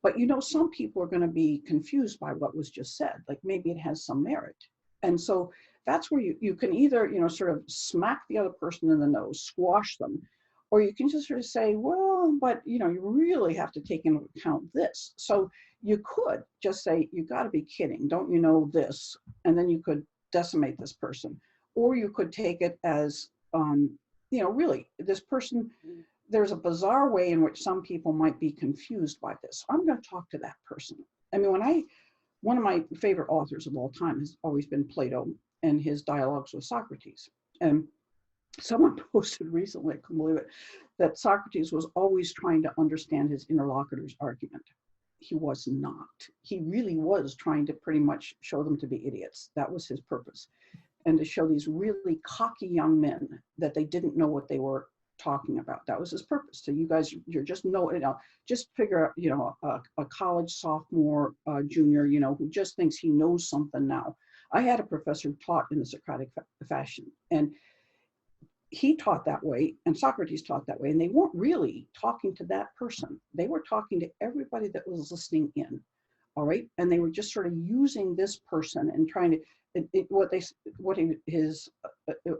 But you know, some people are going to be confused by what was just said, like maybe it has some merit. And so that's where you can either, you know, sort of smack the other person in the nose, squash them, or you can just sort of say, well, but you know, you really have to take into account this. So you could just say, you got to be kidding, don't you know this? And then you could decimate this person. Or you could take it as, you know, really, this person, there's a bizarre way in which some people might be confused by this. I'm going to talk to that person. I mean, one of my favorite authors of all time has always been Plato and his dialogues with Socrates. And someone posted recently, I couldn't believe it, that Socrates was always trying to understand his interlocutor's argument. He was not. He really was trying to pretty much show them to be idiots. That was his purpose. And to show these really cocky young men that they didn't know what they were talking about. That was his purpose. So you guys, you're just just figure out, you know, a college sophomore, junior, you know, who just thinks he knows something now. I had a professor who taught in the Socratic fashion, and he taught that way, and Socrates taught that way, and they weren't really talking to that person. They were talking to everybody that was listening in. All right, and they were just sort of using this person and trying to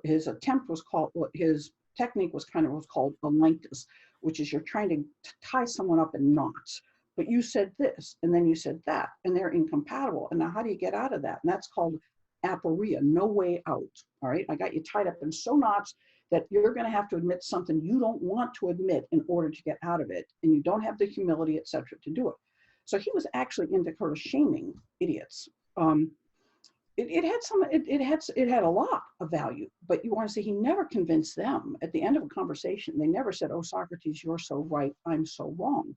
his attempt was called, what his technique was called a linctus, which is you're trying to tie someone up in knots. But you said this, and then you said that, and they're incompatible. And now how do you get out of that? And that's called aporia, no way out. All right, I got you tied up in so knots that you're going to have to admit something you don't want to admit in order to get out of it, and you don't have the humility, etc., to do it. So he was actually into sort of shaming idiots. It had a lot of value, but you want to say he never convinced them. At the end of a conversation, they never said, "Oh, Socrates, you're so right, I'm so wrong."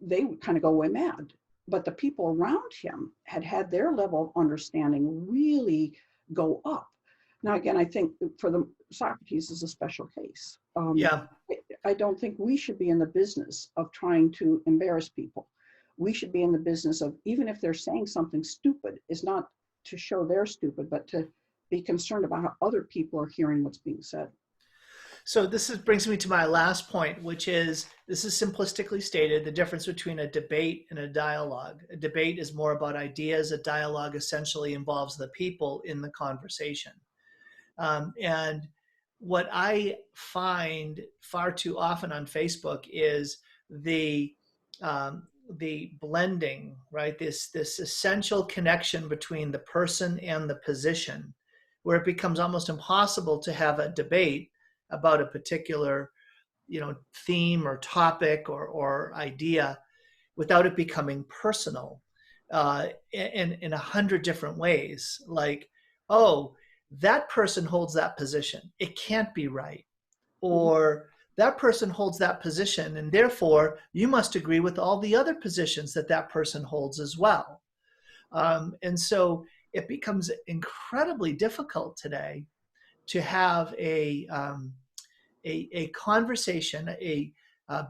They would kind of go away mad. But the people around him had their level of understanding really go up. Now, again, I think for the Socrates is a special case. Yeah. I don't think we should be in the business of trying to embarrass people. We should be in the business of, even if they're saying something stupid, is not to show they're stupid, but to be concerned about how other people are hearing what's being said. So brings me to my last point, which is, this is simplistically stated, the difference between a debate and a dialogue. A debate is more about ideas. A dialogue essentially involves the people in the conversation. And what I find far too often on Facebook is the blending, right? This essential connection between the person and the position, where it becomes almost impossible to have a debate about a particular, you know, theme or topic or idea without it becoming personal, in 100 different ways. Like, oh, that person holds that position, it can't be right. Or that person holds that position, and therefore you must agree with all the other positions that that person holds as well. And so it becomes incredibly difficult today to have a conversation, a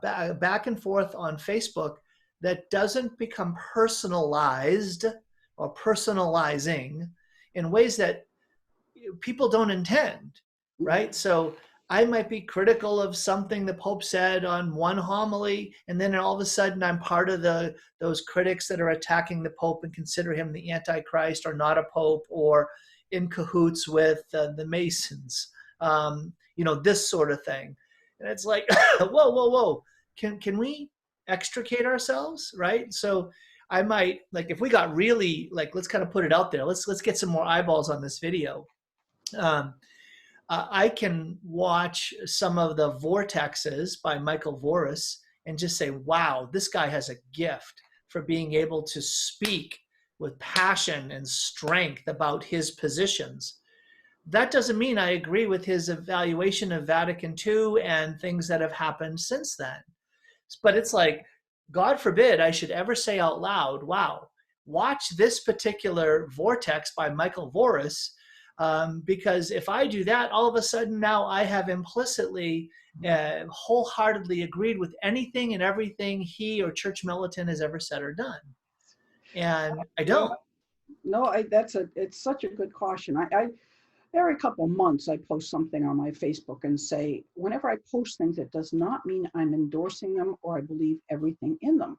back and forth on Facebook that doesn't become personalized or personalizing in ways that people don't intend, right? So I might be critical of something the Pope said on one homily, and then all of a sudden I'm part of those critics that are attacking the Pope and consider him the Antichrist or not a Pope or in cahoots with the Masons, this sort of thing. And it's like, whoa, whoa, whoa. Can we extricate ourselves, right? So I might, like, if we got really, like, let's kind of put it out there. Let's get some more eyeballs on this video. I can watch some of the Vortexes by Michael Voris and just say, wow, this guy has a gift for being able to speak with passion and strength about his positions. That doesn't mean I agree with his evaluation of Vatican II and things that have happened since then. But it's like, God forbid I should ever say out loud, wow, watch this particular Vortex by Michael Voris. Because if I do that, all of a sudden now I have implicitly, wholeheartedly agreed with anything and everything he or Church Militant has ever said or done. And I don't. No, it's such a good caution. Every couple of months I post something on my Facebook and say, whenever I post things, it does not mean I'm endorsing them or I believe everything in them.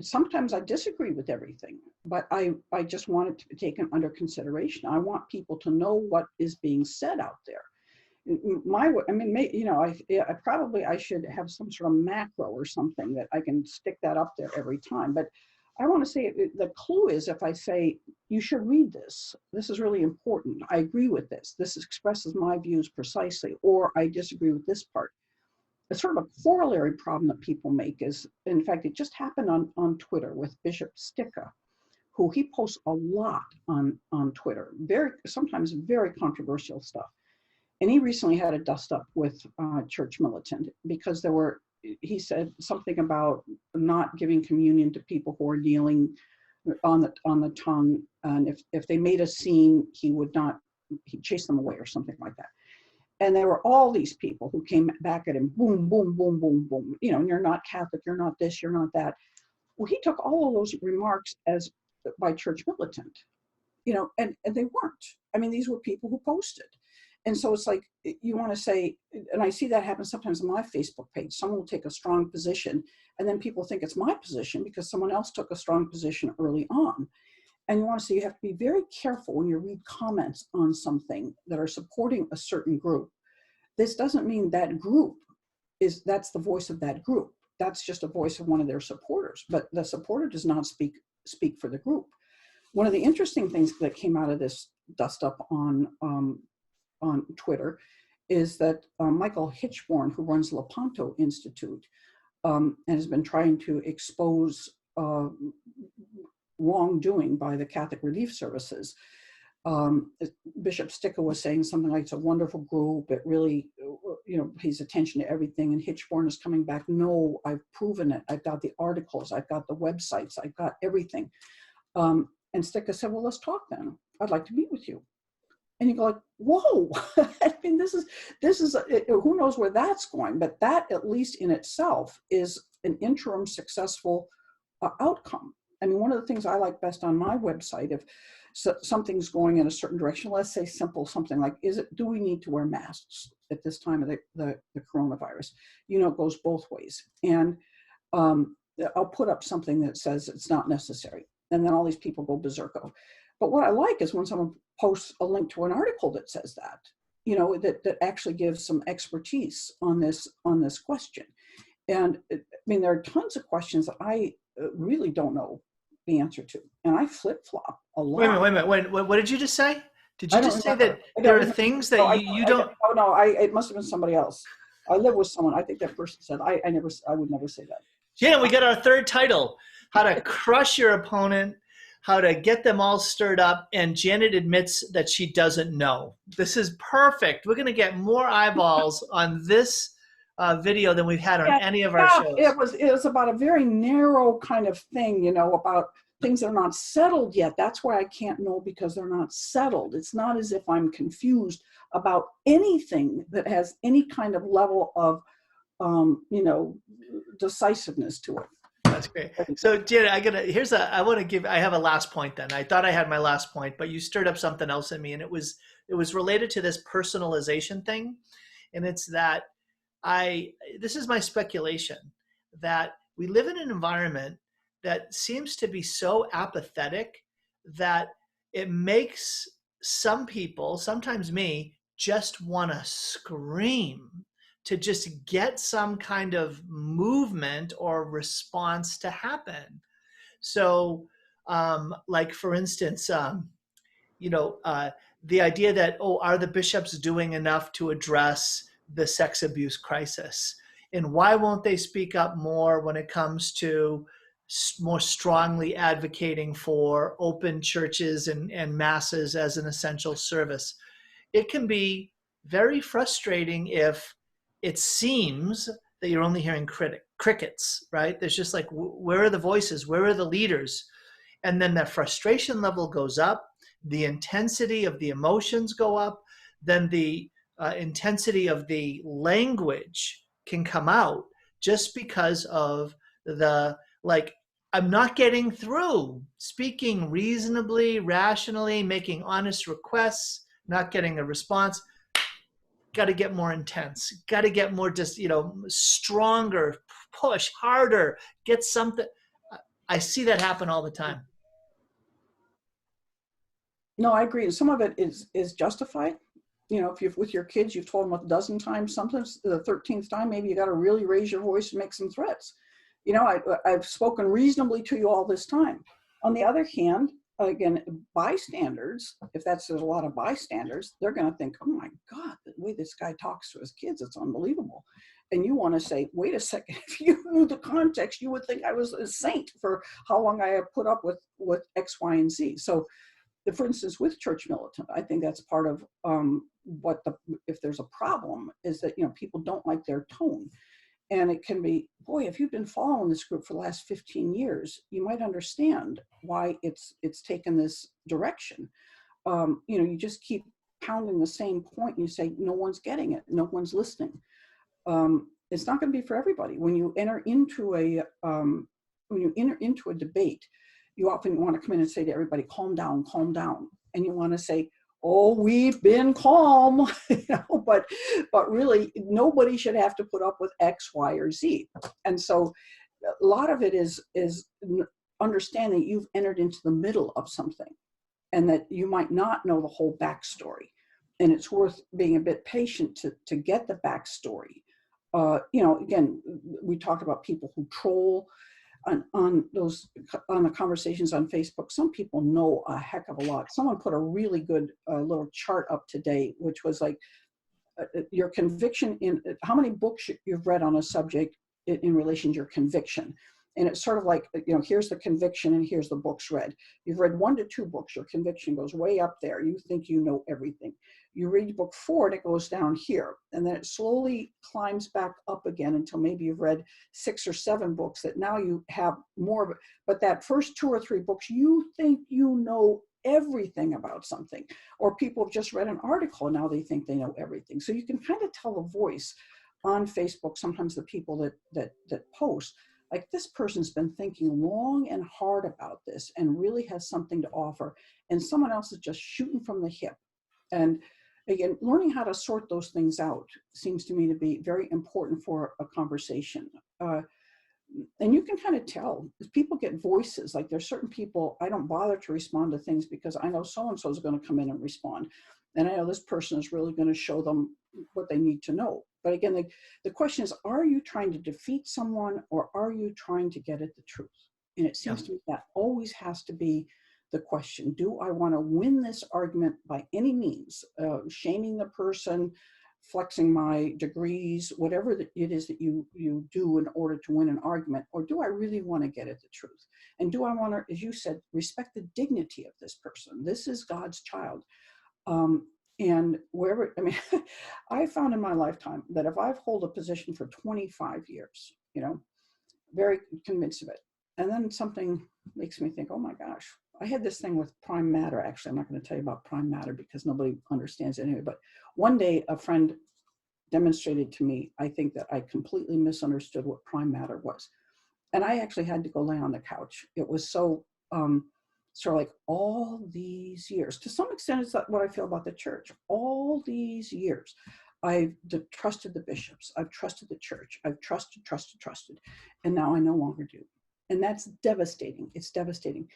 Sometimes I disagree with everything, but I just want it to be taken under consideration. I want people to know what is being said out there. I should have some sort of macro or something that I can stick that up there every time. But I want to say the clue is if I say, you should read this. This is really important. I agree with this. This expresses my views precisely, or I disagree with this part. A sort of a corollary problem that people make is, in fact, it just happened on Twitter with Bishop Sticca, who he posts a lot on Twitter, sometimes very controversial stuff. And he recently had a dust up with Church Militant because he said something about not giving communion to people who are kneeling on the tongue, and if they made a scene, he'd chase them away or something like that. And there were all these people who came back at him, boom, boom, boom, boom, boom. You're not Catholic, you're not this, you're not that. Well, he took all of those remarks as by Church Militant, and they weren't. I mean, these were people who posted. And so it's like, you want to say, and I see that happen sometimes on my Facebook page. Someone will take a strong position, and then people think it's my position because someone else took a strong position early on. And you want to say you have to be very careful when you read comments on something that are supporting a certain group. This doesn't mean that group that's the voice of that group. That's just a voice of one of their supporters, but the supporter does not speak for the group. One of the interesting things that came out of this dust up on Twitter is that Michael Hichborn, who runs Lepanto Institute, and has been trying to expose wrongdoing by the Catholic Relief Services. Bishop Sticca was saying something like, it's a wonderful group. It really, pays attention to everything. And Hichborn is coming back. No, I've proven it. I've got the articles. I've got the websites. I've got everything. And Sticca said, well, let's talk then. I'd like to meet with you. And you go like, whoa, I mean, this is who knows where that's going, but that at least in itself is an interim successful outcome. I mean, one of the things I like best on my website, if something's going in a certain direction, let's say simple, something like, do we need to wear masks at this time of the coronavirus? It goes both ways. And I'll put up something that says it's not necessary. And then all these people go berserko. But what I like is when someone posts a link to an article that says that, that actually gives some expertise on this question. And I mean, there are tons of questions that I really don't know the answer to, and I flip-flop a lot. Wait a minute. What did you just say? Did you just say that there are things that you don't? No, it must have been somebody else. I live with someone. I think that person said I would never say that. Yeah, we got our third title: How to Crush Your Opponent, How to Get Them All Stirred Up, and Janet admits that she doesn't know. This is perfect. We're going to get more eyeballs on this video than we've had on any of our shows. It was about a very narrow kind of thing, about things that are not settled yet. That's why I can't know, because they're not settled. It's not as if I'm confused about anything that has any kind of level of, decisiveness to it. That's great. So, Janet, I have a last point then. I thought I had my last point, but you stirred up something else in me, and it was related to this personalization thing. And it's that this is my speculation, that we live in an environment that seems to be so apathetic that it makes some people, sometimes me, just want to scream to just get some kind of movement or response to happen. So, like for instance, you know, the idea that, oh, are the bishops doing enough to address the sex abuse crisis? And why won't they speak up more when it comes to more strongly advocating for open churches and masses as an essential service? It can be very frustrating if it seems that you're only hearing crickets, right? There's just like, where are the voices? Where are the leaders? And then that frustration level goes up, the intensity of the emotions go up, then the intensity of the language can come out just because of the, like, I'm not getting through, speaking reasonably, rationally, making honest requests, not getting a response. Got to get more intense, got to get more, just, stronger, push harder, get something. I see that happen all the time. No, I agree. And some of it is justified. If you're with your kids, you've told them a dozen times, sometimes the 13th time, maybe you got to really raise your voice and make some threats. I've spoken reasonably to you all this time. On the other hand, again, bystanders, if there's a lot of bystanders, they're going to think, oh my God, the way this guy talks to his kids, it's unbelievable. And you want to say, wait a second, if you knew the context, you would think I was a saint for how long I have put up with X, Y, and Z. So, for instance, with church militant, I think that's part of if there's a problem, is that, people don't like their tone. And it can be, boy, if you've been following this group for the last 15 years, you might understand why it's taken this direction. You just keep pounding the same point and you say, no one's getting it, no one's listening. It's not going to be for everybody. When you enter into a debate, you often want to come in and say to everybody, calm down, calm down. And you want to say, oh, we've been calm, but really nobody should have to put up with X, Y, or Z. And so a lot of it is understanding that you've entered into the middle of something and that you might not know the whole backstory. And it's worth being a bit patient to get the backstory. Again, we talked about people who troll on the conversations on Facebook. Some people know a heck of a lot. Someone put a really good little chart up today, which was like your conviction in how many books you've read on a subject in relation to your conviction. And it's sort of like, here's the conviction and here's the books read. You've read 1 to 2 books, your conviction goes way up there. You think you know everything. You read book 4 and it goes down here. And then it slowly climbs back up again until maybe you've read 6 or 7 books that now you have more of it. But that first 2 or 3 books, you think you know everything about something. Or people have just read an article and now they think they know everything. So you can kind of tell the voice on Facebook, sometimes the people that post, like, this person's been thinking long and hard about this and really has something to offer, and someone else is just shooting from the hip. And again, learning how to sort those things out seems to me to be very important for a conversation. And you can kind of tell, people get voices. Like, there's certain people, I don't bother to respond to things because I know so-and-so is going to come in and respond. And I know this person is really going to show them what they need to know. But again, the question is, are you trying to defeat someone or are you trying to get at the truth? And it seems to me that always has to be the question. Do I want to win this argument by any means, shaming the person, flexing my degrees, whatever it is that you do in order to win an argument? Or do I really want to get at the truth? And do I want to, as you said, respect the dignity of this person? This is God's child. And wherever, I found in my lifetime that if I've held a position for 25 years, very convinced of it, and then something makes me think, oh my gosh, I had this thing with prime matter. Actually, I'm not going to tell you about prime matter because nobody understands it anyway. But one day a friend demonstrated to me, I think, that I completely misunderstood what prime matter was. And I actually had to go lay on the couch. It was so, sort of like, all these years, to some extent, it's what I feel about the church. All these years, I've trusted the bishops. I've trusted the church. I've trusted. And now I no longer do. And that's devastating. It's devastating.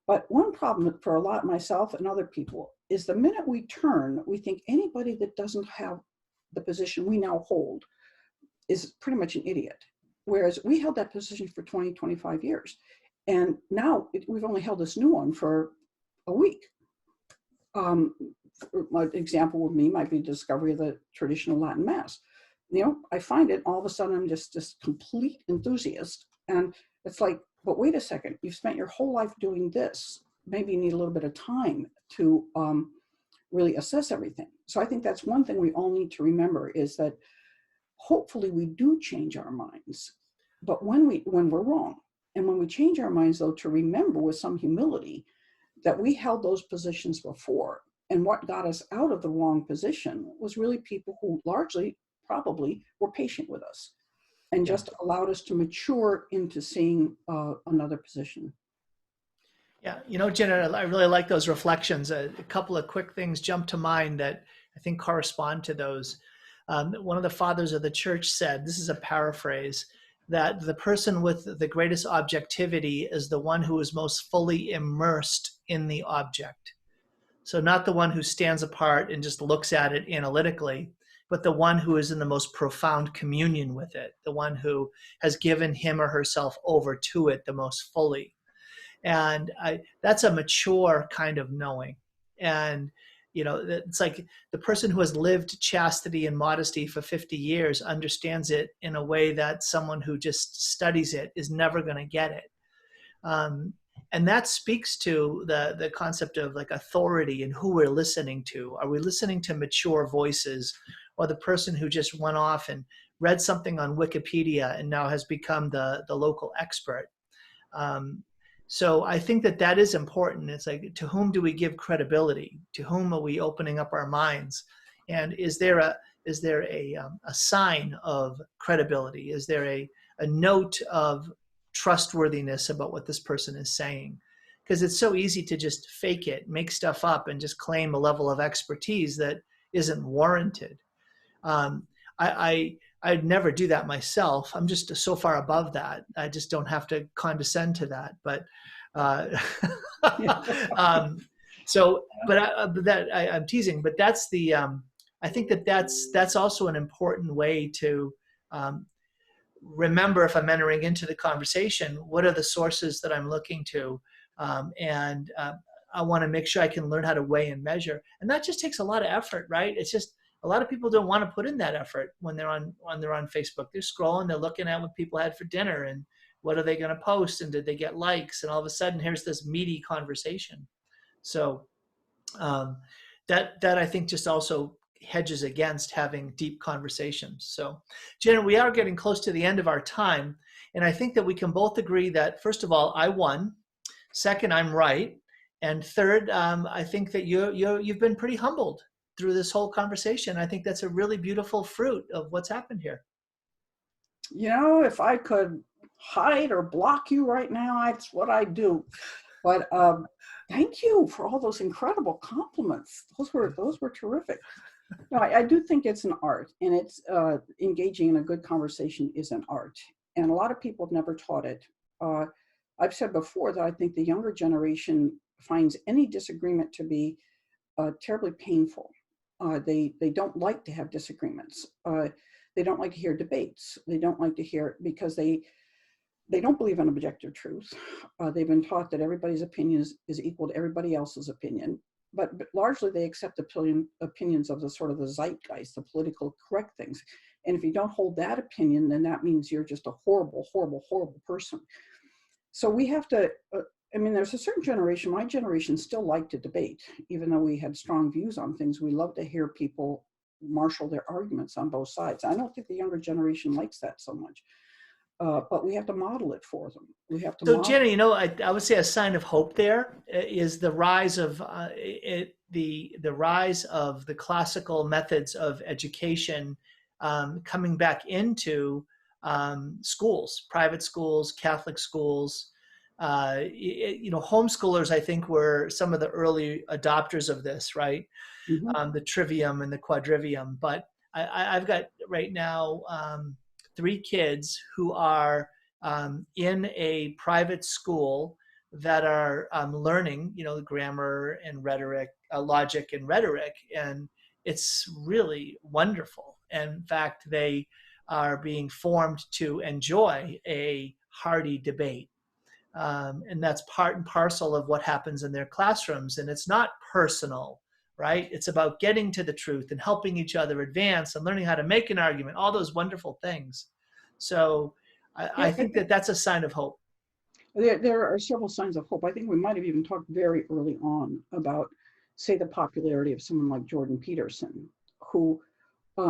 But one problem for a lot, myself and other people, is the minute we turn, we think anybody that doesn't have the position we now hold is pretty much an idiot. Whereas we held that position for 20, 25 years. And now we've only held this new one for a week. My example with me might be discovery of the traditional Latin Mass. I find it, all of a sudden I'm just this complete enthusiast. And it's like, but wait a second, you've spent your whole life doing this. Maybe you need a little bit of time to really assess everything. So I think that's one thing we all need to remember, is that hopefully we do change our minds, but when we're wrong. And when we change our minds, though, to remember with some humility that we held those positions before. And what got us out of the wrong position was really people who largely probably were patient with us and just allowed us to mature into seeing another position. Yeah, Jenna, I really like those reflections. A couple of quick things jump to mind that I think correspond to those. One of the fathers of the church said, this is a paraphrase, that the person with the greatest objectivity is the one who is most fully immersed in the object. So not the one who stands apart and just looks at it analytically, but the one who is in the most profound communion with it, the one who has given him or herself over to it the most fully. And that's a mature kind of knowing. And, it's like the person who has lived chastity and modesty for 50 years understands it in a way that someone who just studies it is never going to get it. And that speaks to the concept of like authority and who we're listening to. Are we listening to mature voices, or the person who just went off and read something on Wikipedia and now has become the local expert? So I think that is important. It's like, to whom do we give credibility? To whom are we opening up our minds? And is there a sign of credibility? Is there a note of trustworthiness about what this person is saying? Because it's so easy to just fake it, make stuff up, and just claim a level of expertise that isn't warranted. I'd never do that myself. I'm just so far above that. I just don't have to condescend to that. But I'm teasing. But that's the. I think that's also an important way to remember, if I'm entering into the conversation, what are the sources that I'm looking to, and I want to make sure I can learn how to weigh and measure. And that just takes a lot of effort, right? It's just, a lot of people don't want to put in that effort when they're on Facebook. They're scrolling, they're looking at what people had for dinner and what are they going to post, and did they get likes, and all of a sudden here's this meaty conversation. So that I think just also hedges against having deep conversations. So Jenna, we are getting close to the end of our time, and I think that we can both agree that, first of all, I won. Second, I'm right. And third, I think that you've been pretty humbled through this whole conversation. I think that's a really beautiful fruit of what's happened here. If I could hide or block you right now, that's what I do. But thank you for all those incredible compliments. Those were terrific. No, I do think it's an art, and it's engaging in a good conversation is an art. And a lot of people have never taught it. I've said before that I think the younger generation finds any disagreement to be terribly painful. They don't like to have disagreements. They don't like to hear debates. They don't like to hear, because they don't believe in objective truth. They've been taught that everybody's opinion is equal to everybody else's opinion. But largely they accept opinions of the sort of the zeitgeist, the political correct things. And if you don't hold that opinion, then that means you're just a horrible, horrible, horrible person. So we have to, there's a certain generation, my generation still liked to debate, even though we had strong views on things. We love to hear people marshal their arguments on both sides. I don't think the younger generation likes that so much. But we have to model it for them. We have to. So, Jenna, I would say a sign of hope there is the rise of the rise of the classical methods of education coming back into schools, private schools, Catholic schools. Homeschoolers, I think, were some of the early adopters of this, right? Mm-hmm. The trivium and the quadrivium, but I've got right now 3 kids who are in a private school that are learning, grammar and rhetoric, logic and rhetoric, and it's really wonderful. And in fact, they are being formed to enjoy a hearty debate. And that's part and parcel of what happens in their classrooms. And it's not personal, right? It's about getting to the truth and helping each other advance and learning how to make an argument, all those wonderful things. So I Yeah, think that that's a sign of hope. there are several signs of hope. I think we might have even talked very early on about, say, the popularity of someone like Jordan Peterson, who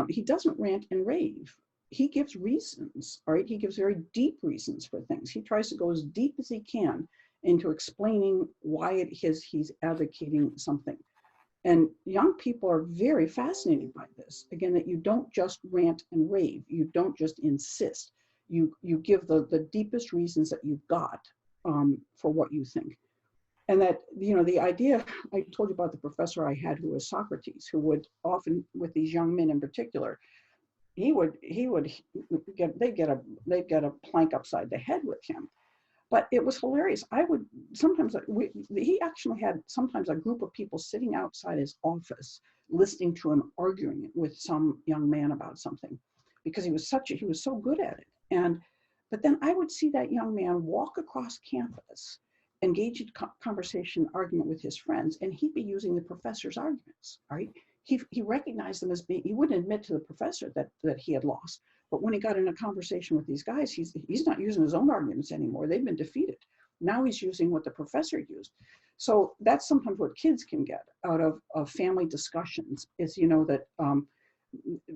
he doesn't rant and rave. He gives reasons, all right? He gives very deep reasons for things. He tries to go as deep as he can into explaining why it is he's advocating something. And young people are very fascinated by this. Again, that you don't just rant and rave. You don't just insist. You give the deepest reasons that you've got for what you think. And that, the idea, I told you about the professor I had who was Socrates, who would often, with these young men in particular, they'd get a plank upside the head with him. But it was hilarious. He actually had sometimes a group of people sitting outside his office listening to him arguing with some young man about something, because he was so good at it. But then I would see that young man walk across campus, engage in conversation, argument with his friends, and he'd be using the professor's arguments, right? He recognized them as being, he wouldn't admit to the professor that he had lost. But when he got in a conversation with these guys, he's not using his own arguments anymore. They've been defeated. Now he's using what the professor used. So that's sometimes what kids can get out of family discussions is, that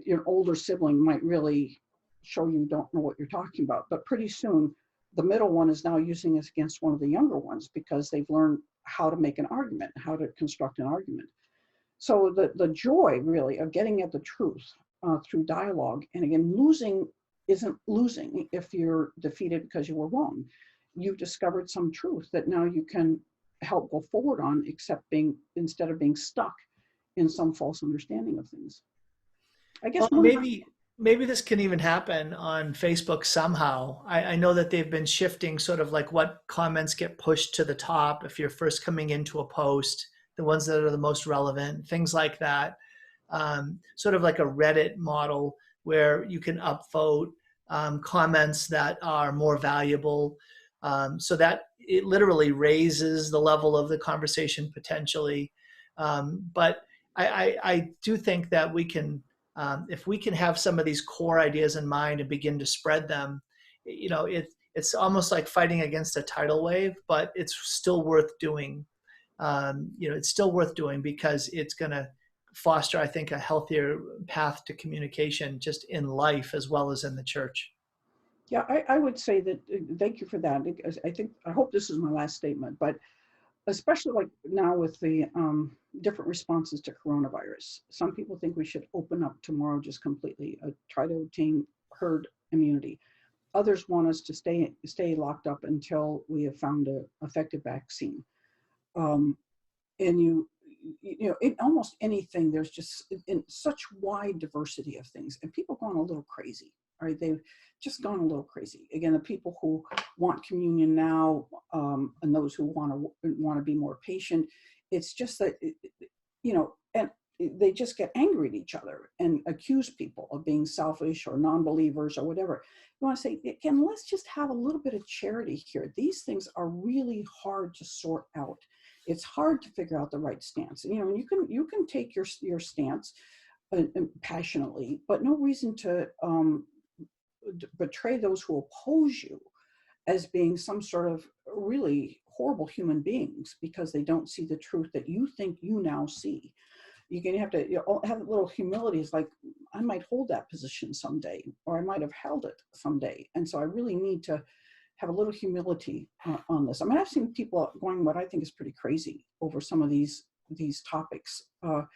your older sibling might really show you don't know what you're talking about. But pretty soon, the middle one is now using this against one of the younger ones because they've learned how to make an argument, how to construct an argument. So the joy really of getting at the truth through dialogue, and again, losing isn't losing if you're defeated because you were wrong. You've discovered some truth that now you can help go forward on, instead of being stuck in some false understanding of things. I guess Well, maybe this can even happen on Facebook somehow. I know that they've been shifting sort of like what comments get pushed to the top if you're first coming into a post, the ones that are the most relevant, things like that. Sort of like a Reddit model where you can upvote comments that are more valuable, so that it literally raises the level of the conversation potentially. But I do think that we can, if we can have some of these core ideas in mind and begin to spread them, it's almost like fighting against a tidal wave, but it's still worth doing. It's still worth doing because it's going to foster, I think, a healthier path to communication just in life as well as in the church. Yeah, I would say that, thank you for that. Because I hope this is my last statement, but especially like now with the different responses to coronavirus, some people think we should open up tomorrow just completely, try to obtain herd immunity. Others want us to stay locked up until we have found an effective vaccine. And in almost anything, there's just in such wide diversity of things, and people going a little crazy. Right, they've just gone a little crazy. Again, the people who want communion now, and those who want to be more patient. It's just that, and they just get angry at each other and accuse people of being selfish or non-believers or whatever. You want to say, again, let's just have a little bit of charity here. These things are really hard to sort out. It's hard to figure out the right stance. You can take your stance passionately, but no reason to betray those who oppose you as being some sort of really horrible human beings because they don't see the truth that you think you now see. You're going to have to have a little humility. It's like, I might hold that position someday, or I might have held it someday. And so I really need to have a little humility on this. I mean, I've seen people going what I think is pretty crazy over some of these topics. And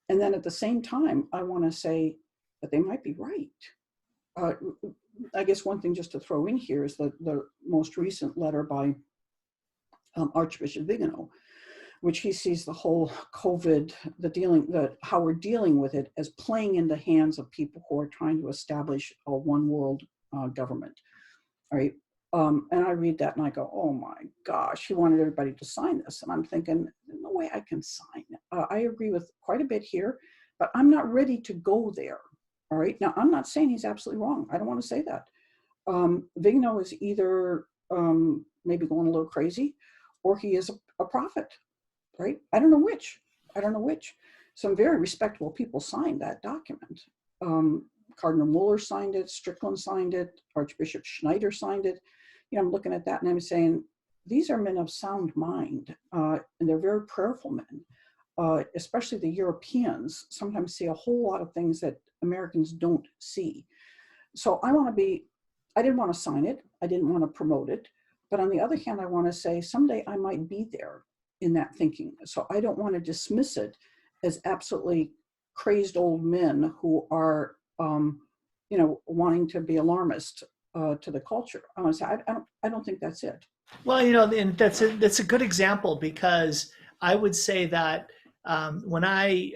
then at the same time, I want to say that they might be right. I guess one thing just to throw in here is the most recent letter by Archbishop Vigano, which he sees the whole COVID, how we're dealing with it as playing in the hands of people who are trying to establish a one world government. All right. And I read that and I go, oh my gosh, he wanted everybody to sign this. And I'm thinking, no way I can sign. I agree with quite a bit here, but I'm not ready to go there. All right. Now, I'm not saying he's absolutely wrong. I don't want to say that. Vigno is either maybe going a little crazy, or he is a prophet, right? I don't know which. Some very respectable people signed that document. Cardinal Mueller signed it, Strickland signed it, Archbishop Schneider signed it. I'm looking at that and I'm saying, these are men of sound mind, and they're very prayerful men. Especially the Europeans sometimes see a whole lot of things that Americans don't see. So I didn't want to sign it. I didn't want to promote it. But on the other hand, I want to say someday I might be there in that thinking. So I don't want to dismiss it as absolutely crazed old men who are, wanting to be alarmist to the culture. I want to say, I don't think that's it. Well, and that's a good example, because I would say that when I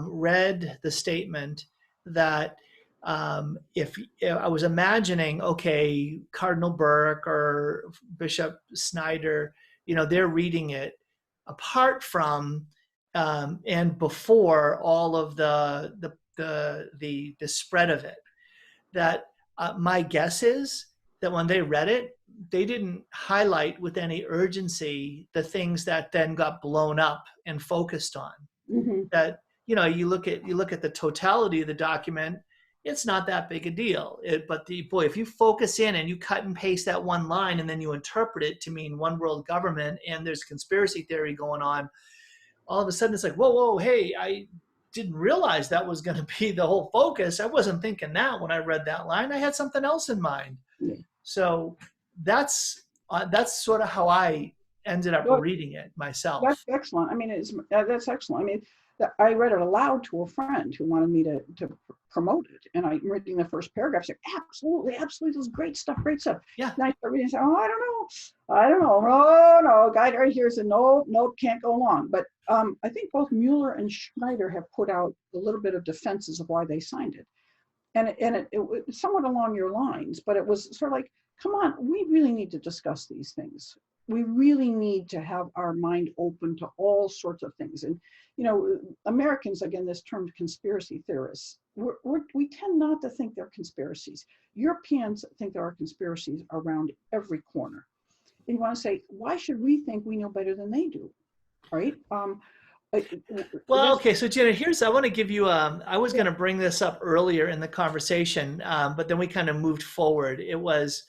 read the statement that if I was imagining, okay, Cardinal Burke or Bishop Snyder, they're reading it apart from and before all of the spread of it, that my guess is that when they read it, they didn't highlight with any urgency the things that then got blown up and focused on. Mm-hmm. That you look at the totality of the document, it's not that big a deal. But if you focus in and you cut and paste that one line and then you interpret it to mean one world government and there's conspiracy theory going on, all of a sudden it's like, whoa, hey, I didn't realize that was going to be the whole focus. I wasn't thinking that when I read that line. I had something else in mind. Yeah. So that's sort of how I ended up reading it myself. That's excellent. I mean, that's excellent. I mean, I read it aloud to a friend who wanted me to promote it, and I'm reading the first paragraph. Said, absolutely, this is great stuff. Yeah. And I start reading and say, oh, I don't know. Oh no, guy right here said, nope, can't go along. But I think both Mueller and Schneider have put out a little bit of defenses of why they signed it, and it was somewhat along your lines, but it was sort of like, come on, we really need to discuss these things. We really need to have our mind open to all sorts of things. And, Americans, again, this term conspiracy theorists, we tend not to think they're conspiracies. Europeans think there are conspiracies around every corner. And you want to say, why should we think we know better than they do? Right? Well, okay, so Jenna, I want to give you, I was going to bring this up earlier in the conversation, but then we kind of moved forward. It was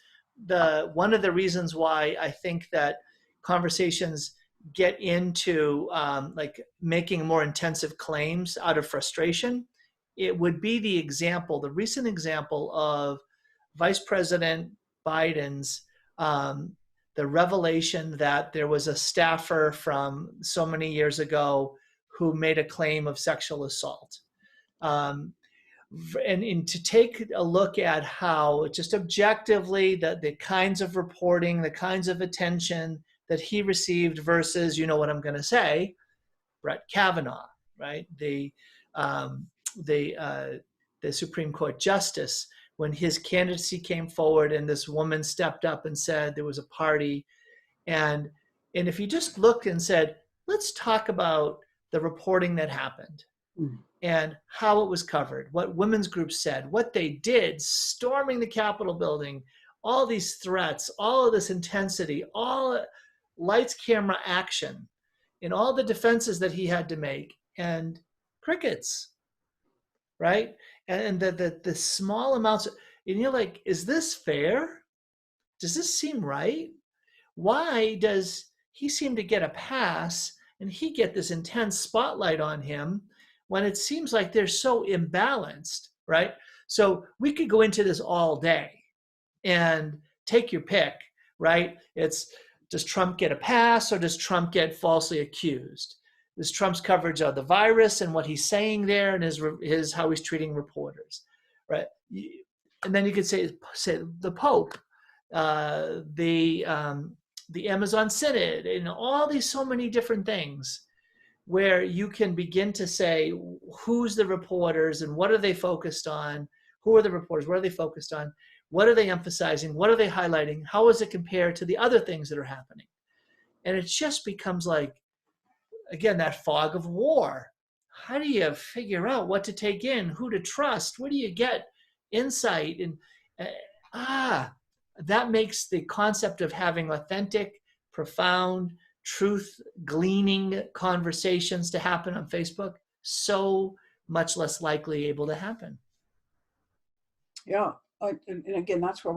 one of the reasons why I think that conversations get into like making more intensive claims out of frustration. It would be the recent example of Vice President Biden's the revelation that there was a staffer from so many years ago who made a claim of sexual assault. And to take a look at how just objectively the kinds of reporting, the kinds of attention that he received versus, you know what I'm going to say, Brett Kavanaugh, right? The Supreme Court justice, when his candidacy came forward and this woman stepped up and said there was a party. And if you just looked and said, let's talk about the reporting that happened. Mm-hmm. And how it was covered, what women's groups said, what they did, storming the Capitol building, all these threats, all of this intensity, all lights, camera, action, and all the defenses that he had to make, and crickets, right? And the small amounts, and you're like, is this fair? Does this seem right? Why does he seem to get a pass and he get this intense spotlight on him when it seems like they're so imbalanced, right? So we could go into this all day and take your pick, right? It's, does Trump get a pass or does Trump get falsely accused? Is Trump's coverage of the virus and what he's saying there and his how he's treating reporters, right? And then you could say the Pope, the the Amazon Synod, and all these so many different things where you can begin to say, who's the reporters and what are they focused on? Who are the reporters? What are they focused on? What are they emphasizing? What are they highlighting? How does it compare to the other things that are happening? And it just becomes like, again, that fog of war. How do you figure out what to take in, who to trust? Where do you get insight? And that makes the concept of having authentic, profound, truth gleaning conversations to happen on Facebook so much less likely able to happen. Yeah. And again, that's where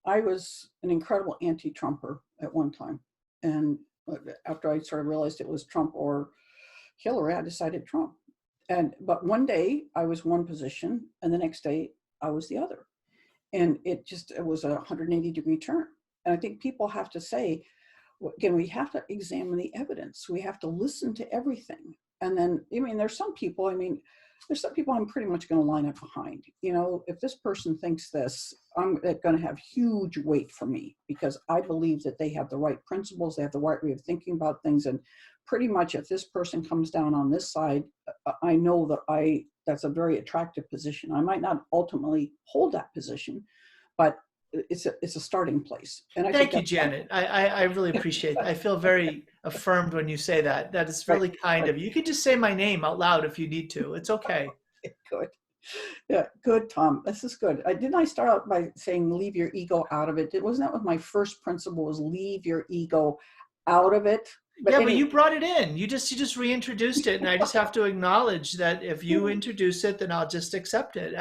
I was an incredible anti-Trumper at one time. And after I sort of realized it was Trump or Hillary, I decided Trump. But one day I was one position and the next day I was the other. And it was a 180-degree turn. And I think people have to say, again, we have to examine the evidence. We have to listen to everything. And then, there's some people I'm pretty much going to line up behind. If this person thinks this, I'm going to have huge weight for me because I believe that they have the right principles, they have the right way of thinking about things. And pretty much if this person comes down on this side, I know that that's a very attractive position. I might not ultimately hold that position, but it's a starting place. And Thank you, Janet. I really appreciate it. I feel very affirmed when you say that. That is really kind of you. You can just say my name out loud if you need to. It's okay. Good. Yeah, good, Tom. This is good. Didn't I start out by saying leave your ego out of it? Wasn't that what my first principle was? Leave your ego out of it. But you brought it in. You just reintroduced it, and I just have to acknowledge that if you introduce it, then I'll just accept it.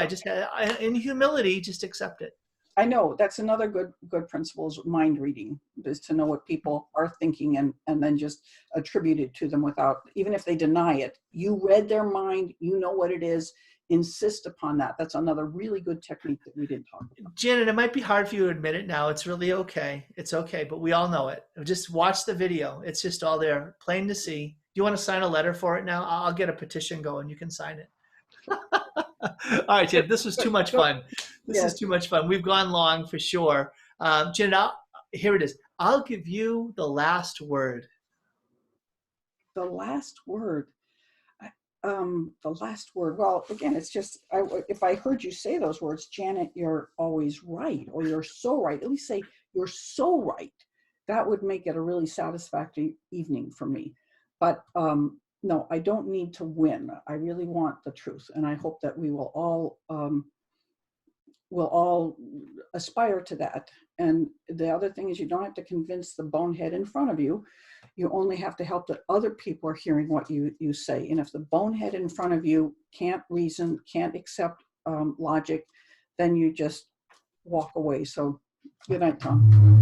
In humility, just accept it. I know that's another good principle is mind reading, is to know what people are thinking and then just attribute it to them without, even if they deny it. You read their mind, you know what it is, insist upon that. That's another really good technique that we didn't talk about. Janet, it might be hard for you to admit it now. It's really okay. It's okay, but we all know it. Just watch the video. It's just all there, plain to see. Do you want to sign a letter for it now? I'll get a petition going. You can sign it. All right, Janet, this was too much fun. This is too much fun. We've gone long for sure. Janet, here it is. I'll give you the last word. The last word. The last word. Well, again, it's just, if I heard you say those words, Janet, you're always right, or you're so right. At least say you're so right. That would make it a really satisfactory evening for me. But no, I don't need to win. I really want the truth, and I hope that we will all aspire to that. And the other thing is, you don't have to convince the bonehead in front of you. You only have to help that other people are hearing what you say. And if the bonehead in front of you can't reason, can't accept logic, then you just walk away. So good night, Tom.